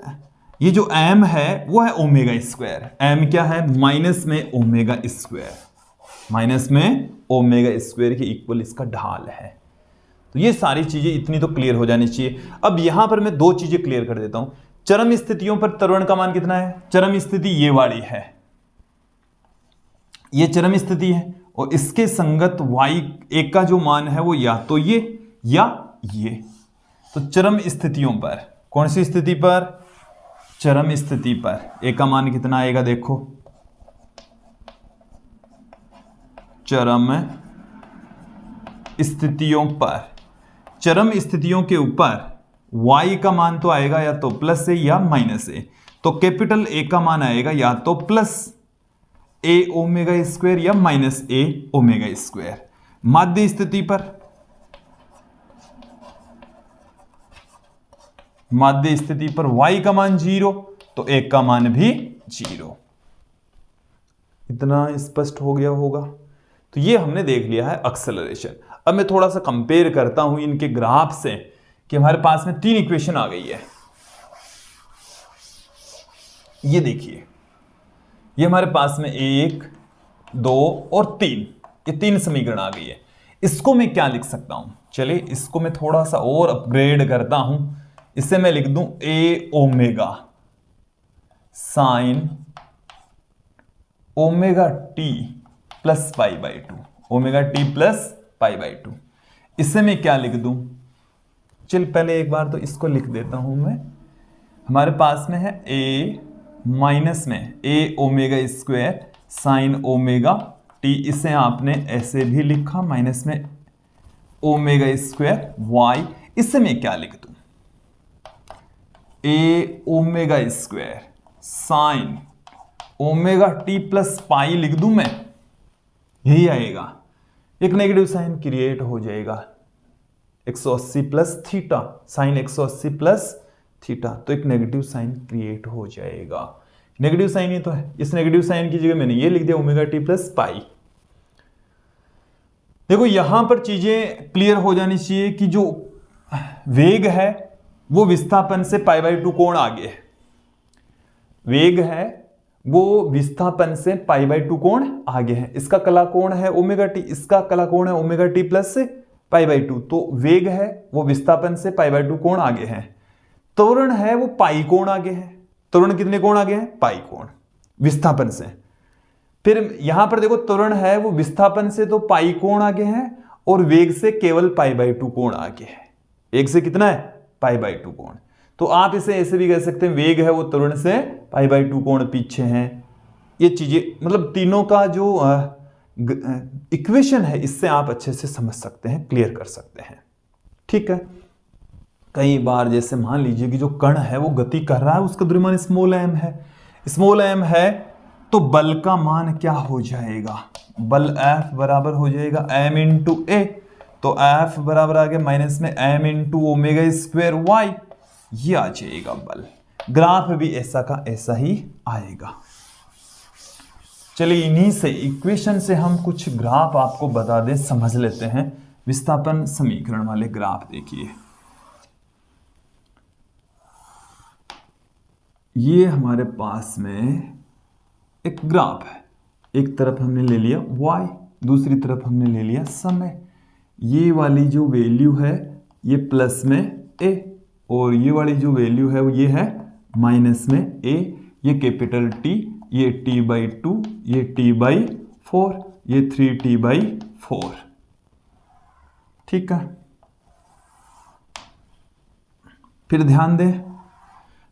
ये जो m है वो है ओमेगा स्क्वायर। m क्या है, माइनस में ओमेगा स्क्वायर, माइनस में ओमेगा स्क्वायर के इक्वल इसका ढाल है। तो ये सारी चीजें इतनी तो क्लियर हो जानी चाहिए। अब यहां पर मैं दो चीजें क्लियर कर देता हूं। चरम स्थितियों पर त्वरण का मान कितना है, चरम स्थिति ये वाली है, ये चरम स्थिति है, और इसके संगत y1 का जो मान है वो या तो ये या ये। तो चरम स्थितियों पर, कौन सी स्थिति पर, चरम स्थिति पर a का मान कितना आएगा, देखो चरम स्थितियों पर, चरम स्थितियों के ऊपर y का मान तो आएगा या तो प्लस ए या माइनस ए। तो कैपिटल A का मान आएगा या तो प्लस ए ओमेगा स्क्वायर या माइनस ए ओमेगा स्क्वायर। माध्य स्थिति पर, माध्य स्थिति पर y का मान 0 तो A का मान भी 0। इतना स्पष्ट हो गया होगा। तो ये हमने देख लिया है एक्सेलरेशन। अब मैं थोड़ा सा कंपेयर करता हूं इनके ग्राफ से कि हमारे पास में 3 इक्वेशन आ गई है। ये देखिए, ये हमारे पास में 1, 2 और 3, ये 3 समीकरण आ गई है। इसको मैं क्या लिख सकता हूं? चलिए इसको मैं थोड़ा सा और अपग्रेड करता हूं। इसे मैं लिख दूं a omega sine omega t plus pi by 2, omega t plus pi by 2। इसे मैं क्या लिख दूं? चल पहले एक बार तो इसको लिख देता हूं मैं। हमारे पास में है ए माइनस में a omega square sine omega t, इसे आपने ऐसे भी लिखा, माइनस में ओमेगा स्क्वायर वाई। इसे मैं क्या लिख दूं? A omega square sine omega t plus pi लिख दूं मैं, यही आएगा। एक नेगेटिव साइन क्रिएट हो जाएगा, 180 plus theta, sine 180 plus theta, तो एक नेगेटिव साइन क्रिएट हो जाएगा। नेगेटिव साइन ही तो है, इस नेगेटिव साइन की जगह मैंने ये लिख दिया ओमेगा टी प्लस पाई। देखो यहां पर चीजें क्लियर हो जानी चाहिए कि जो वेग है वो विस्थापन से पाई बाई 2 कोण आगे है। वेग है वो विस्थापन से पाई बाई 2 कोण आगे है। इसका कला कोण है ओमेगा टी, इसका कला कोण है omega t plus pi by 2। तो वेग है वो विस्थापन से पाई बाई 2 कोण आगे है। त्वरण है वो पाई कोण आगे है। त्वरण कितने कोण आगे है? पाई कोण विस्थापन से। फिर यहां पर देखो त्वरण है वो विस्थापन से तो पाई कोण आगे है और वेग से केवल पाई बाई 2 कोण आगे है। एक से कितना है? पाई बाई 2 कोण। तो आप इसे ऐसे भी कह सकते हैं, वेग है वो त्वरण से पाई बाई 2 कोण पीछे हैं। ये चीजें मतलब तीनों का जो इक्वेशन है इससे आप अच्छे से समझ सकते हैं, क्लियर कर सकते हैं। ठीक है। कई बार जैसे मान लीजिए कि जो कण है वो गति कर रहा है, उसका द्रव्यमान स्मॉल एम है, स्मॉल एम है, तो बल का मान क्या हो जाएगा? बल F बराबर हो जाएगा m इंटू ए। तो F बराबर आ गया माइनस में m into omega square Y, ये आ जाएगा बल। ग्राफ भी ऐसा का ऐसा ही आएगा। चलिए इन्हीं से इक्वेशन से हम कुछ ग्राफ आपको बता दें, समझ लेते हैं। विस्थापन समीकरण वाले ग्राफ देखिए, ये हमारे पास में एक ग्राफ है। एक तरफ हमने ले लिया y, दूसरी तरफ हमने ले लिया समय। ये वाली जो वैल्यू है ये प्लस में a और ये वाली जो वैल्यू है वो ये है माइनस में a। ये कैपिटल T, ये t बाई 2, ये t बाई 4, ये 3t बाई 4। ठीक है। फिर ध्यान दें,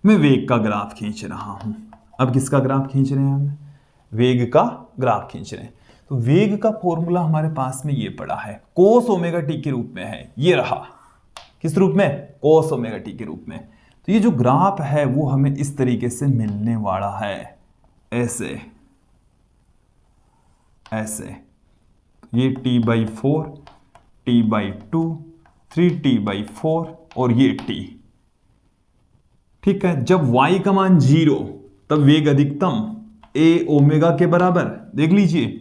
मैं वेग का ग्राफ खींच रहा हूं। अब किसका ग्राफ खींच रहे हैं हम? वेग का ग्राफ खींच रहे हैं। तो वेग का फॉर्मूला हमारे पास में ये पड़ा है, कोस ओमेगा टी के रूप में है। ये रहा, किस रूप में? कोस ओमेगा टी के रूप में। तो ये जो ग्राफ है वो हमें इस तरीके से मिलने वाला है, ऐसे ऐसे। ये t by 4, t by 2, 3t by 4 और ये t। ठीक है। जब y का मान 0 तब वेग अधिकतम a ओमेगा के बराबर, देख लीजिए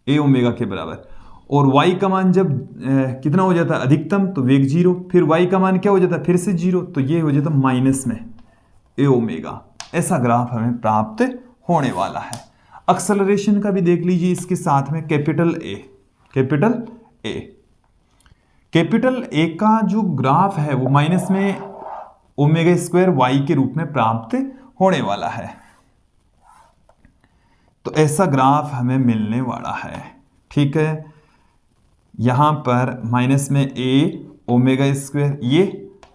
a ओमेगा के बराबर, और y का मान जब कितना हो जाता है? अधिकतम, तो वेग 0। फिर y का मान क्या हो जाता है? फिर से 0, तो ये हो जाता माइनस में a ओमेगा। ऐसा ग्राफ हमें प्राप्त होने वाला है। एक्सेलरेशन का भी देख लीजिए इसके साथ में, capital A, capital A। Capital A का जो ग्राफ है वो माइनस में ओमेगा स्क्वायर वाई के रूप में प्राप्त होने वाला है। तो ऐसा ग्राफ हमें मिलने वाला है। ठीक है। यहां पर माइनस में a ओमेगा स्क्वायर, ये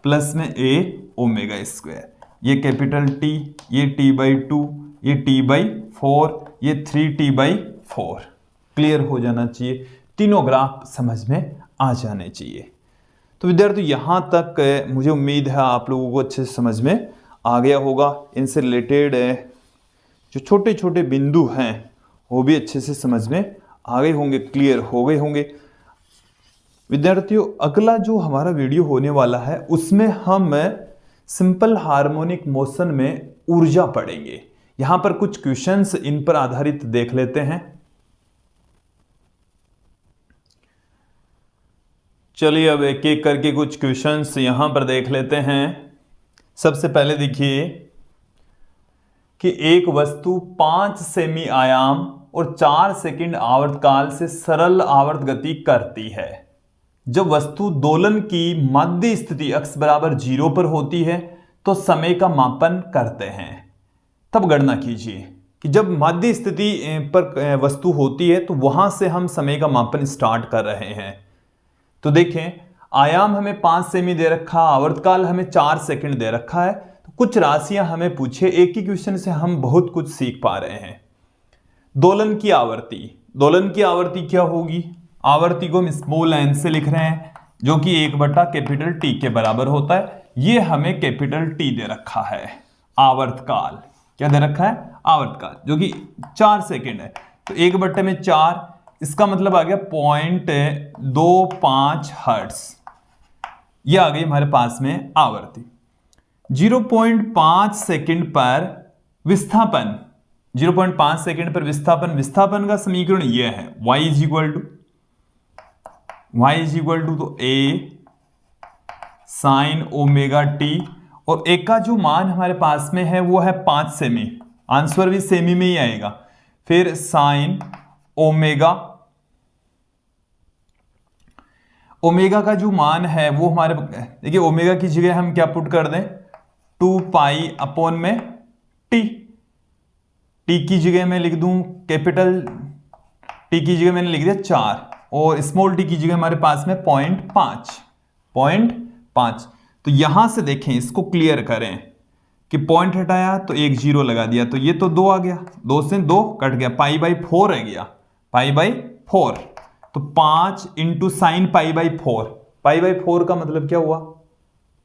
प्लस में a ओमेगा स्क्वायर, ये कैपिटल T, ये t बाई 2, ये t बाई 4, ये 3t बाई 4। क्लियर हो जाना चाहिए, तीनों ग्राफ समझ में आ जाने चाहिए। तो विद्यार्थी यहाँ तक मुझे उम्मीद है आप लोगों को अच्छे से समझ में आ गया होगा। इनसे रिलेटेड जो छोटे छोटे बिंदु हैं वो भी अच्छे से समझ में आ गए होंगे, क्लियर हो गए होंगे। विद्यार्थियों अगला जो हमारा वीडियो होने वाला है उसमें हम सिंपल हार्मोनिक मोशन में ऊर्जा पढ़ेंगे। यहां पर कुछ क्वेश्चंस इन पर आधारित देख लेते हैं। चलिए अब एक एक करके कुछ क्वेश्चंस यहां पर देख लेते हैं। सबसे पहले देखिए कि एक वस्तु 5 सेमी आयाम और 4 सेकंड आवर्तकाल से सरल आवर्त गति करती है। जब वस्तु दोलन की मध्य स्थिति x बराबर 0 पर होती है तो समय का मापन करते हैं। तब गणना कीजिए कि जब मध्य स्थिति पर वस्तु होती है तो वहां से हम समय का मापन स्टार्ट कर रहे हैं। तो देखें आयाम हमें 5 सेमी दे रखा, आवर्तकाल हमें 4 सेकंड दे रखा है। तो कुछ राशियां हमें पूछे, एक ही क्वेश्चन से हम बहुत कुछ सीख पा रहे हैं। दोलन की आवृत्ति क्या होगी? आवर्ती को हम स्मॉल n से लिख रहे हैं जो कि 1/कैपिटल T के बराबर होता है। ये हमें कैपिटल T दे रखा है। आवर्तकाल क्या दे रखा है? आवर्तकाल जो कि 4 सेकंड है। तो 1/4 इसका मतलब आ गया 0.25 हर्ट्ज। ये आ गई हमारे पास में आवर्ती। 0.5 सेकंड पर विस्थापन, 0.5 सेकंड पर विस्थापन का समीकरण यह है y इज इक्वल टू तो a साइन ओमेगा t, और एक का जो मान हमारे पास में है वो है 5 सेमी, आंसर भी सेमी में ही आएगा। फिर साइन ओमेगा का जो मान है वो हमारे, देखिए ओमेगा की जगह हम क्या पुट कर दें, 2 पाई अपॉन में t की जगह मैं लिख दूं कैपिटल T की जगह मैंने लिख दिया 4 और स्मॉल t की जगह हमारे पास में 0.5। तो यहां से देखें, इसको क्लियर करें कि पॉइंट हटाया तो एक 0 लगा दिया, तो ये तो 2 आ गया, 2 से 2 कट गया, π/4 रह गया, π/4। तो 5 इंटू साइन π/4, π/4 का मतलब क्या हुआ?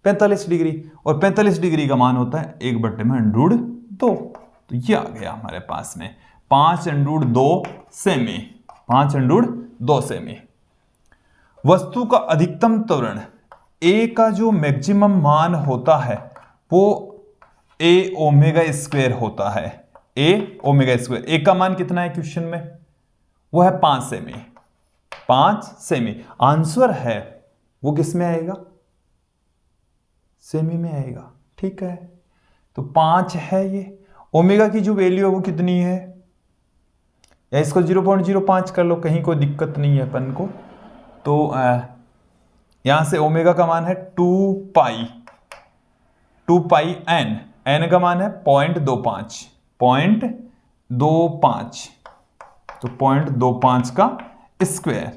45 डिग्री, और 45 डिग्री का मान होता है 1/√2। तो ये आ गया हमारे पास में 5√2 सेमी, 5√2 सेमी। वस्तु का अधिकतम त्वरण A का जो मैक्सिमम मान होता है वो A ओमेगा स्क्वायर होता है, A ओमेगा स्क्वायर। A का मान कितना है क्वेश्चन में? वो है 5 सेमी, 5 सेमी। आंसर है वो किस में आएगा? सेमी में आएगा, ठीक है। तो 5 है ये। ओमेगा की जो वैल्यू है वो कितनी है? या इसको 0.05 कर लो, कहीं कोई दिक्कत नहीं है अपन को। तो यहां से ओमेगा का मान है 2 पाई n का मान है 0.25, तो 0.25 का स्क्वायर।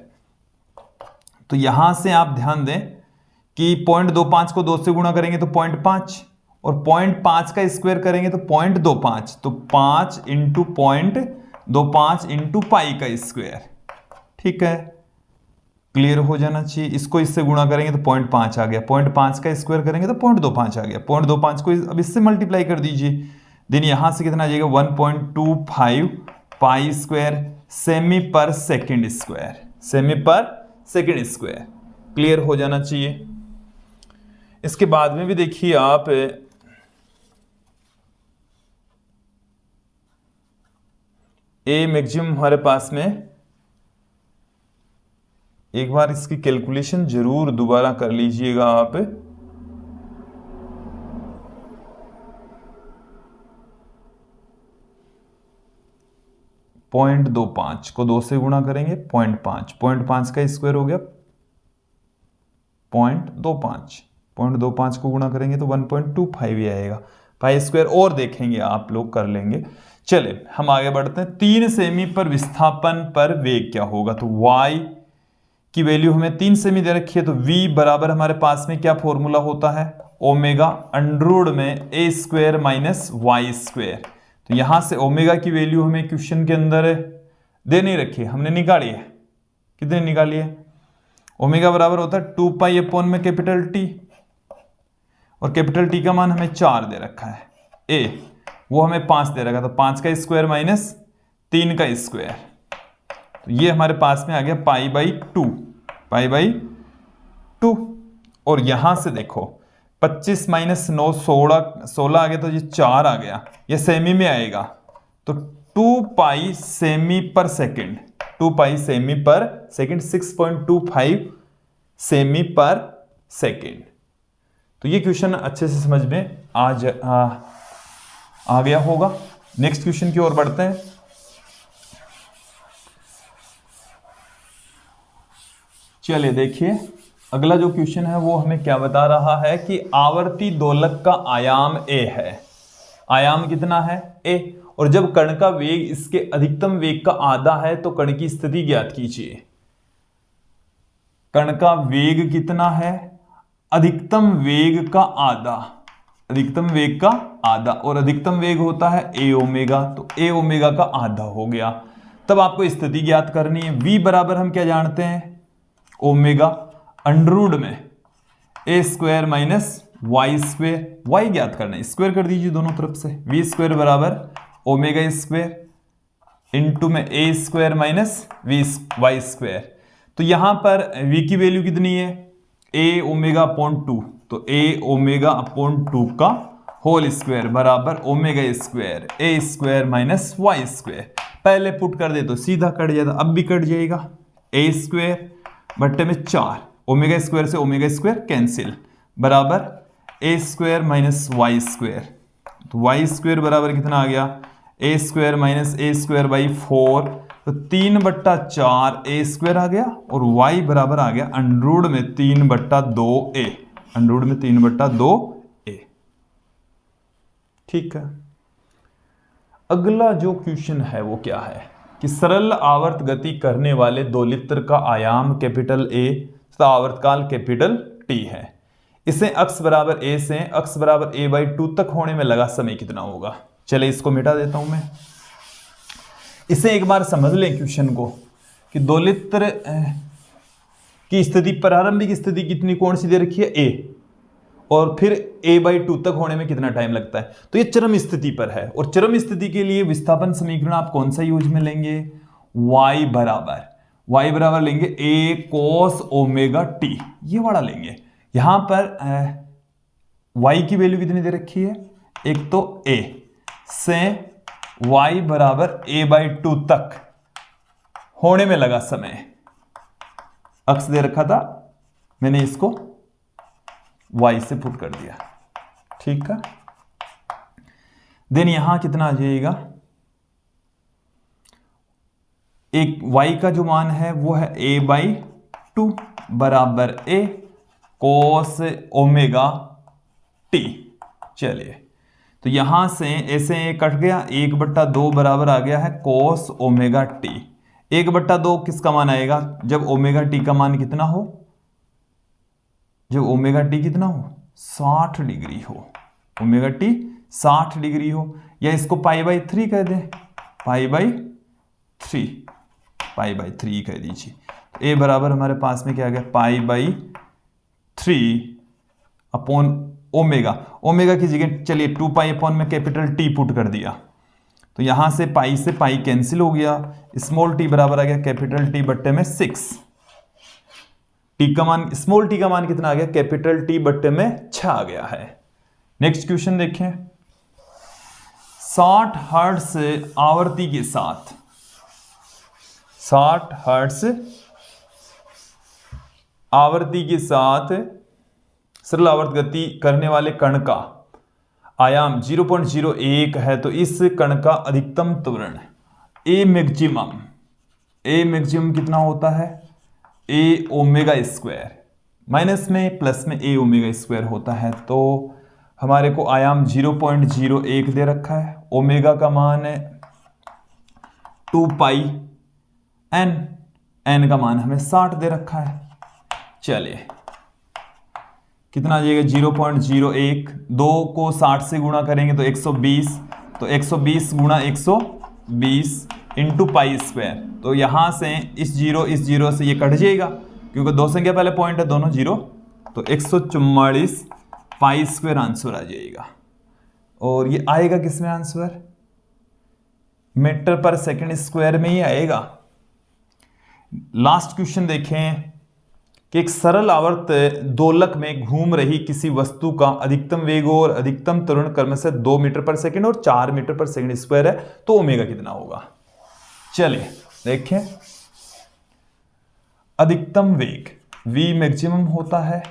तो यहां से आप ध्यान दें कि 0.25 को 2 से गुणा करेंगे तो 0.5, और 0.5 का स्क्वायर करेंगे तो 0.25, तो 5 इंटू 0.25 इंटू पाई का स्क्वायर, ठीक है। क्लियर हो जाना चाहिए। इसको इससे गुणा करेंगे तो 0.5 आ गया, 0.5 का स्क्वायर करेंगे तो 0.25 आ गया, 0.25 को अब इससे मल्टीप्लाई कर दीजिए, देन यहां से कितना आ जाएगा 1.25 पाई स्क्वायर सेमी पर सेकेंड स्क्वायर, सेमी पर सेकेंड स्क्वायर। क्लियर हो जाना चाहिए। इसके बाद में भी देखिए आप ए मैक्सिमम हमारे पास में, एक बार इसकी कैलकुलेशन जरूर दोबारा कर लीजिएगा आप। पॉइंट 0.25 को 2 से गुणा करेंगे 0.5 का स्क्वायर हो गया 0.25 को गुणा करेंगे तो 1.25 ही आएगा, पाई स्क्वायर और देखेंगे आप लोग कर लेंगे। चले हम आगे बढ़ते हैं। 3 सेमी पर विस्थापन पर वेग क्या होगा? तो y की वैल्यू हमें 3 सेमी दे रखी है, तो v बराबर हमारे पास में क्या फॉर्मूला होता है? ओमेगा अंडररूट में a square minus y square. तो यहां से ओमेगा की वैल्यू हमें क्वेश्चन के अंदर दे नहीं रखी है, हमने निकाली है। कितने निकाली है? ओमेगा बराबर होता है 2 पाई अपॉन में कैपिटल टी, और कैपिटल टी का मान हमें 4 दे रखा है, ए वो हमें 5 दे रखा, तो 5 का स्क्वायर माइनस 3 का स्क्वायर, तो ये हमारे पास में आ गया पाई बाई 2, पाई बाई 2। और यहां से देखो 25 माइनस 9 16 आ गया, तो ये 4 आ गया, ये सेमी में आएगा, तो 2 पाई सेमी पर सेकेंड, 2 पाई सेमी पर सेकेंड, 6.25 सेमी पर सेकेंड। तो ये क्वेश्चन अच्छे से समझ में आ गया होगा। नेक्स्ट क्वेश्चन की ओर बढ़ते हैं। चलिए देखिए, अगला जो क्वेश्चन है वो हमें क्या बता रहा है कि आवर्ती दोलक का आयाम a है। आयाम कितना है? a। और जब कण का वेग इसके अधिकतम वेग का आधा है तो कण की स्थिति ज्ञात कीजिए। कण का वेग कितना है? अधिकतम वेग का आधा, अधिकतम वेग का आधा, और अधिकतम वेग होता है a ओमेगा, तो a ओमेगा का आधा हो गया। तब आपको स्थिति ज्ञात करनी है। v बराबर हम क्या जानते हैं? ओमेगा अंडररूट में a square minus Y square, Y ज्ञात करना है, स्क्वायर कर दीजिए दोनों तरफ से। v स्क्वायर बराबर ओमेगा स्क्वायर इंटू में a square minus Y square. तो यहां पर v की वैल्यू कितनी है? a ओमेगा अपॉन 2, तो a ओमेगा अपॉन 2 का होल स्क्वायर बराबर omega square a square minus Y square. पहले पुट कर दे तो सीधा कट जाता, अब भी कट जाएगा। a स्क्वायर बट्टे में 4, ओमेगा स्क्वायर से ओमेगा स्क्वायर कैंसिल, बराबर a square minus Y square. तो वाई स्क्वायर बराबर कितना आ गया? a square minus a square by 4, तो 3/4 a स्क्वायर आ गया, और y बराबर आ गया अंडररूट में 3/2a, अंडररूट में 3/2a। ठीक है। अगला जो क्वेश्चन है वो क्या है कि सरल आवर्त गति करने वाले दोलित्र का आयाम कैपिटल A तथा आवर्तकाल कैपिटल T है। इसे अक्ष बराबर a से अक्ष बराबर a/2 तक होने में लगा समय कितना होगा? चले इसको मिटा देता हूं मैं। इसे एक बार समझ लें क्वेश्चन को कि दोलित्र की स्थिति, प्रारंभिक स्थिति कितनी, कौन सी दे रखी है? a, और फिर a/2 तक होने में कितना टाइम लगता है, तो ये चरम स्थिति पर है। और चरम स्थिति के लिए विस्थापन समीकरण आप कौन सा यूज में लेंगे? y बराबर लेंगे a cos ओमेगा t, ये वाला लेंगे। यहां पर y की वैल्यू कितनी दे रखी है? एक तो a से y बराबर a/2 तक होने में लगा समय, अक्ष दे रखा था, मैंने इसको y से पुट कर दिया। ठीक है। देन यहां कितना आ जाएगा? एक y का जो मान है वो है a/2 बराबर a cos ओमेगा t। चलिए, तो यहां से ऐसे कट गया, 1/2 बराबर आ गया है cos ओमेगा t। 1/2 किसका मान आएगा? जब ओमेगा t का मान कितना हो? जब ओमेगा टी कितना हो? 60 डिग्री हो, ओमेगा टी 60 डिग्री हो, या इसको π/3 कह दें, π/3 कह दीजिए। ए बराबर हमारे पास में क्या आ गया? π/3 अपॉन ओमेगा, ओमेगा की जगह चलिए 2 पाई अपॉन में कैपिटल टी पुट कर दिया, तो यहां से पाई कैंसिल हो गया, स्मॉल टी बराबर आ गया कैपिटल टी बट्टे में 6। टी का मान, स्मॉल टी का मान कितना आ गया? कैपिटल टी बट्टे में 6 आ गया है। नेक्स्ट क्वेश्चन देखें। 60 हर्ट्ज आवर्ती के साथ, 60 हर्ट्ज आवर्ती के साथ सरल आवर्त गति करने वाले कण का आयाम 0.01 है, तो इस कण का अधिकतम त्वरण a मैक्सिमम कितना होता है? a ओमेगा स्क्वायर, माइनस में प्लस में a ओमेगा स्क्वायर होता है। तो हमारे को आयाम 0.01 दे रखा है, ओमेगा का मान है 2 पाई n का मान हमें 60 दे रखा है। चलिए कितना आ जाएगा? 0.01, 2 को 60 से गुणा करेंगे तो 120, तो 120 गुणा 120 इंटू पाई स्क्वायर। तो यहां से इस जीरो से ये कट जाएगा क्योंकि दो संख्या पहले पॉइंट है, दोनों जीरो, तो 144 पाई स्क्वायर आंसर आ जाएगा। और ये आएगा किसमें आंसर? मीटर पर सेकंड स्क्वायर में ही आएगा। लास्ट क्वेश्चन देखें कि एक सरल आवर्त दोलक में घूम रही किसी वस्तु का अधिकतम वेग और अधिकतम त्वरण क्रमशः 2 मीटर पर सेकंड और 4 मीटर पर सेकंड स्क्वायर है, तो ओमेगा कितना होगा? चलिए देखें। अधिकतम वेग v मैक्सिमम होता है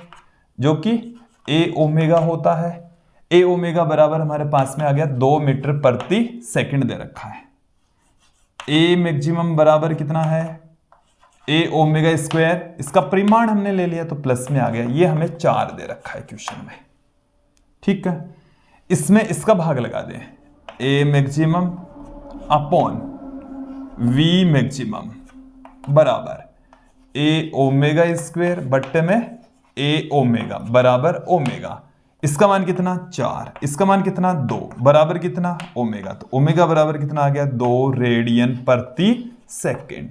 जो कि a ओमेगा होता है। a ओमेगा बराबर हमारे पास में आ गया 2 मीटर प्रति सेकंड दे रखा है। a मैक्सिमम बराबर कितना है? a ओमेगा स्क्वायर, इसका परिमाण हमने ले लिया तो प्लस में आ गया, ये हमें 4 दे रखा है क्वेश्चन में। ठीक है, इसमें इसका भाग लगा दें, a maximum upon v maximum बराबर a ओमेगा स्क्वायर बट्टे में a ओमेगा बराबर ओमेगा। इसका मान कितना? 4, इसका मान कितना? 2, बराबर कितना? ओमेगा। तो ओमेगा बराबर कितना आ गया? 2 रेडियन प्रति सेकेंड।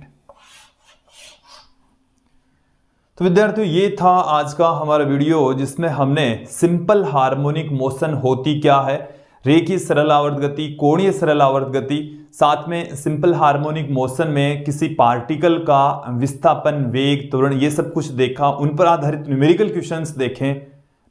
तो विद्यार्थियों, ये था आज का हमारा वीडियो जिसमें हमने सिंपल हार्मोनिक मोशन होती क्या है, रेखीय सरल आवर्त गति, कोणीय सरल आवर्त गति, साथ में सिंपल हार्मोनिक मोशन में किसी पार्टिकल का विस्थापन, वेग, त्वरण, ये सब कुछ देखा। उन पर आधारित न्यूमेरिकल क्वेश्चंस देखें।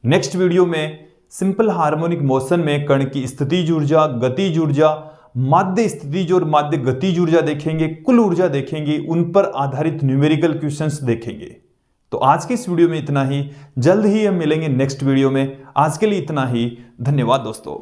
नेक्स्ट वीडियो में सिंपल हार्मोनिक मोशन में कण की स्थितिज ऊर्जा, गतिज ऊर्जा, माध्य स्थितिज और माध्य गतिज ऊर्जा देखेंगे, कुल ऊर्जा देखेंगे, उन पर आधारित न्यूमेरिकल क्वेश्चंस देखेंगे। तो आज की इस वीडियो में इतना ही, जल्द ही हम मिलेंगे नेक्स्ट वीडियो में। आज के लिए इतना ही, धन्यवाद दोस्तों।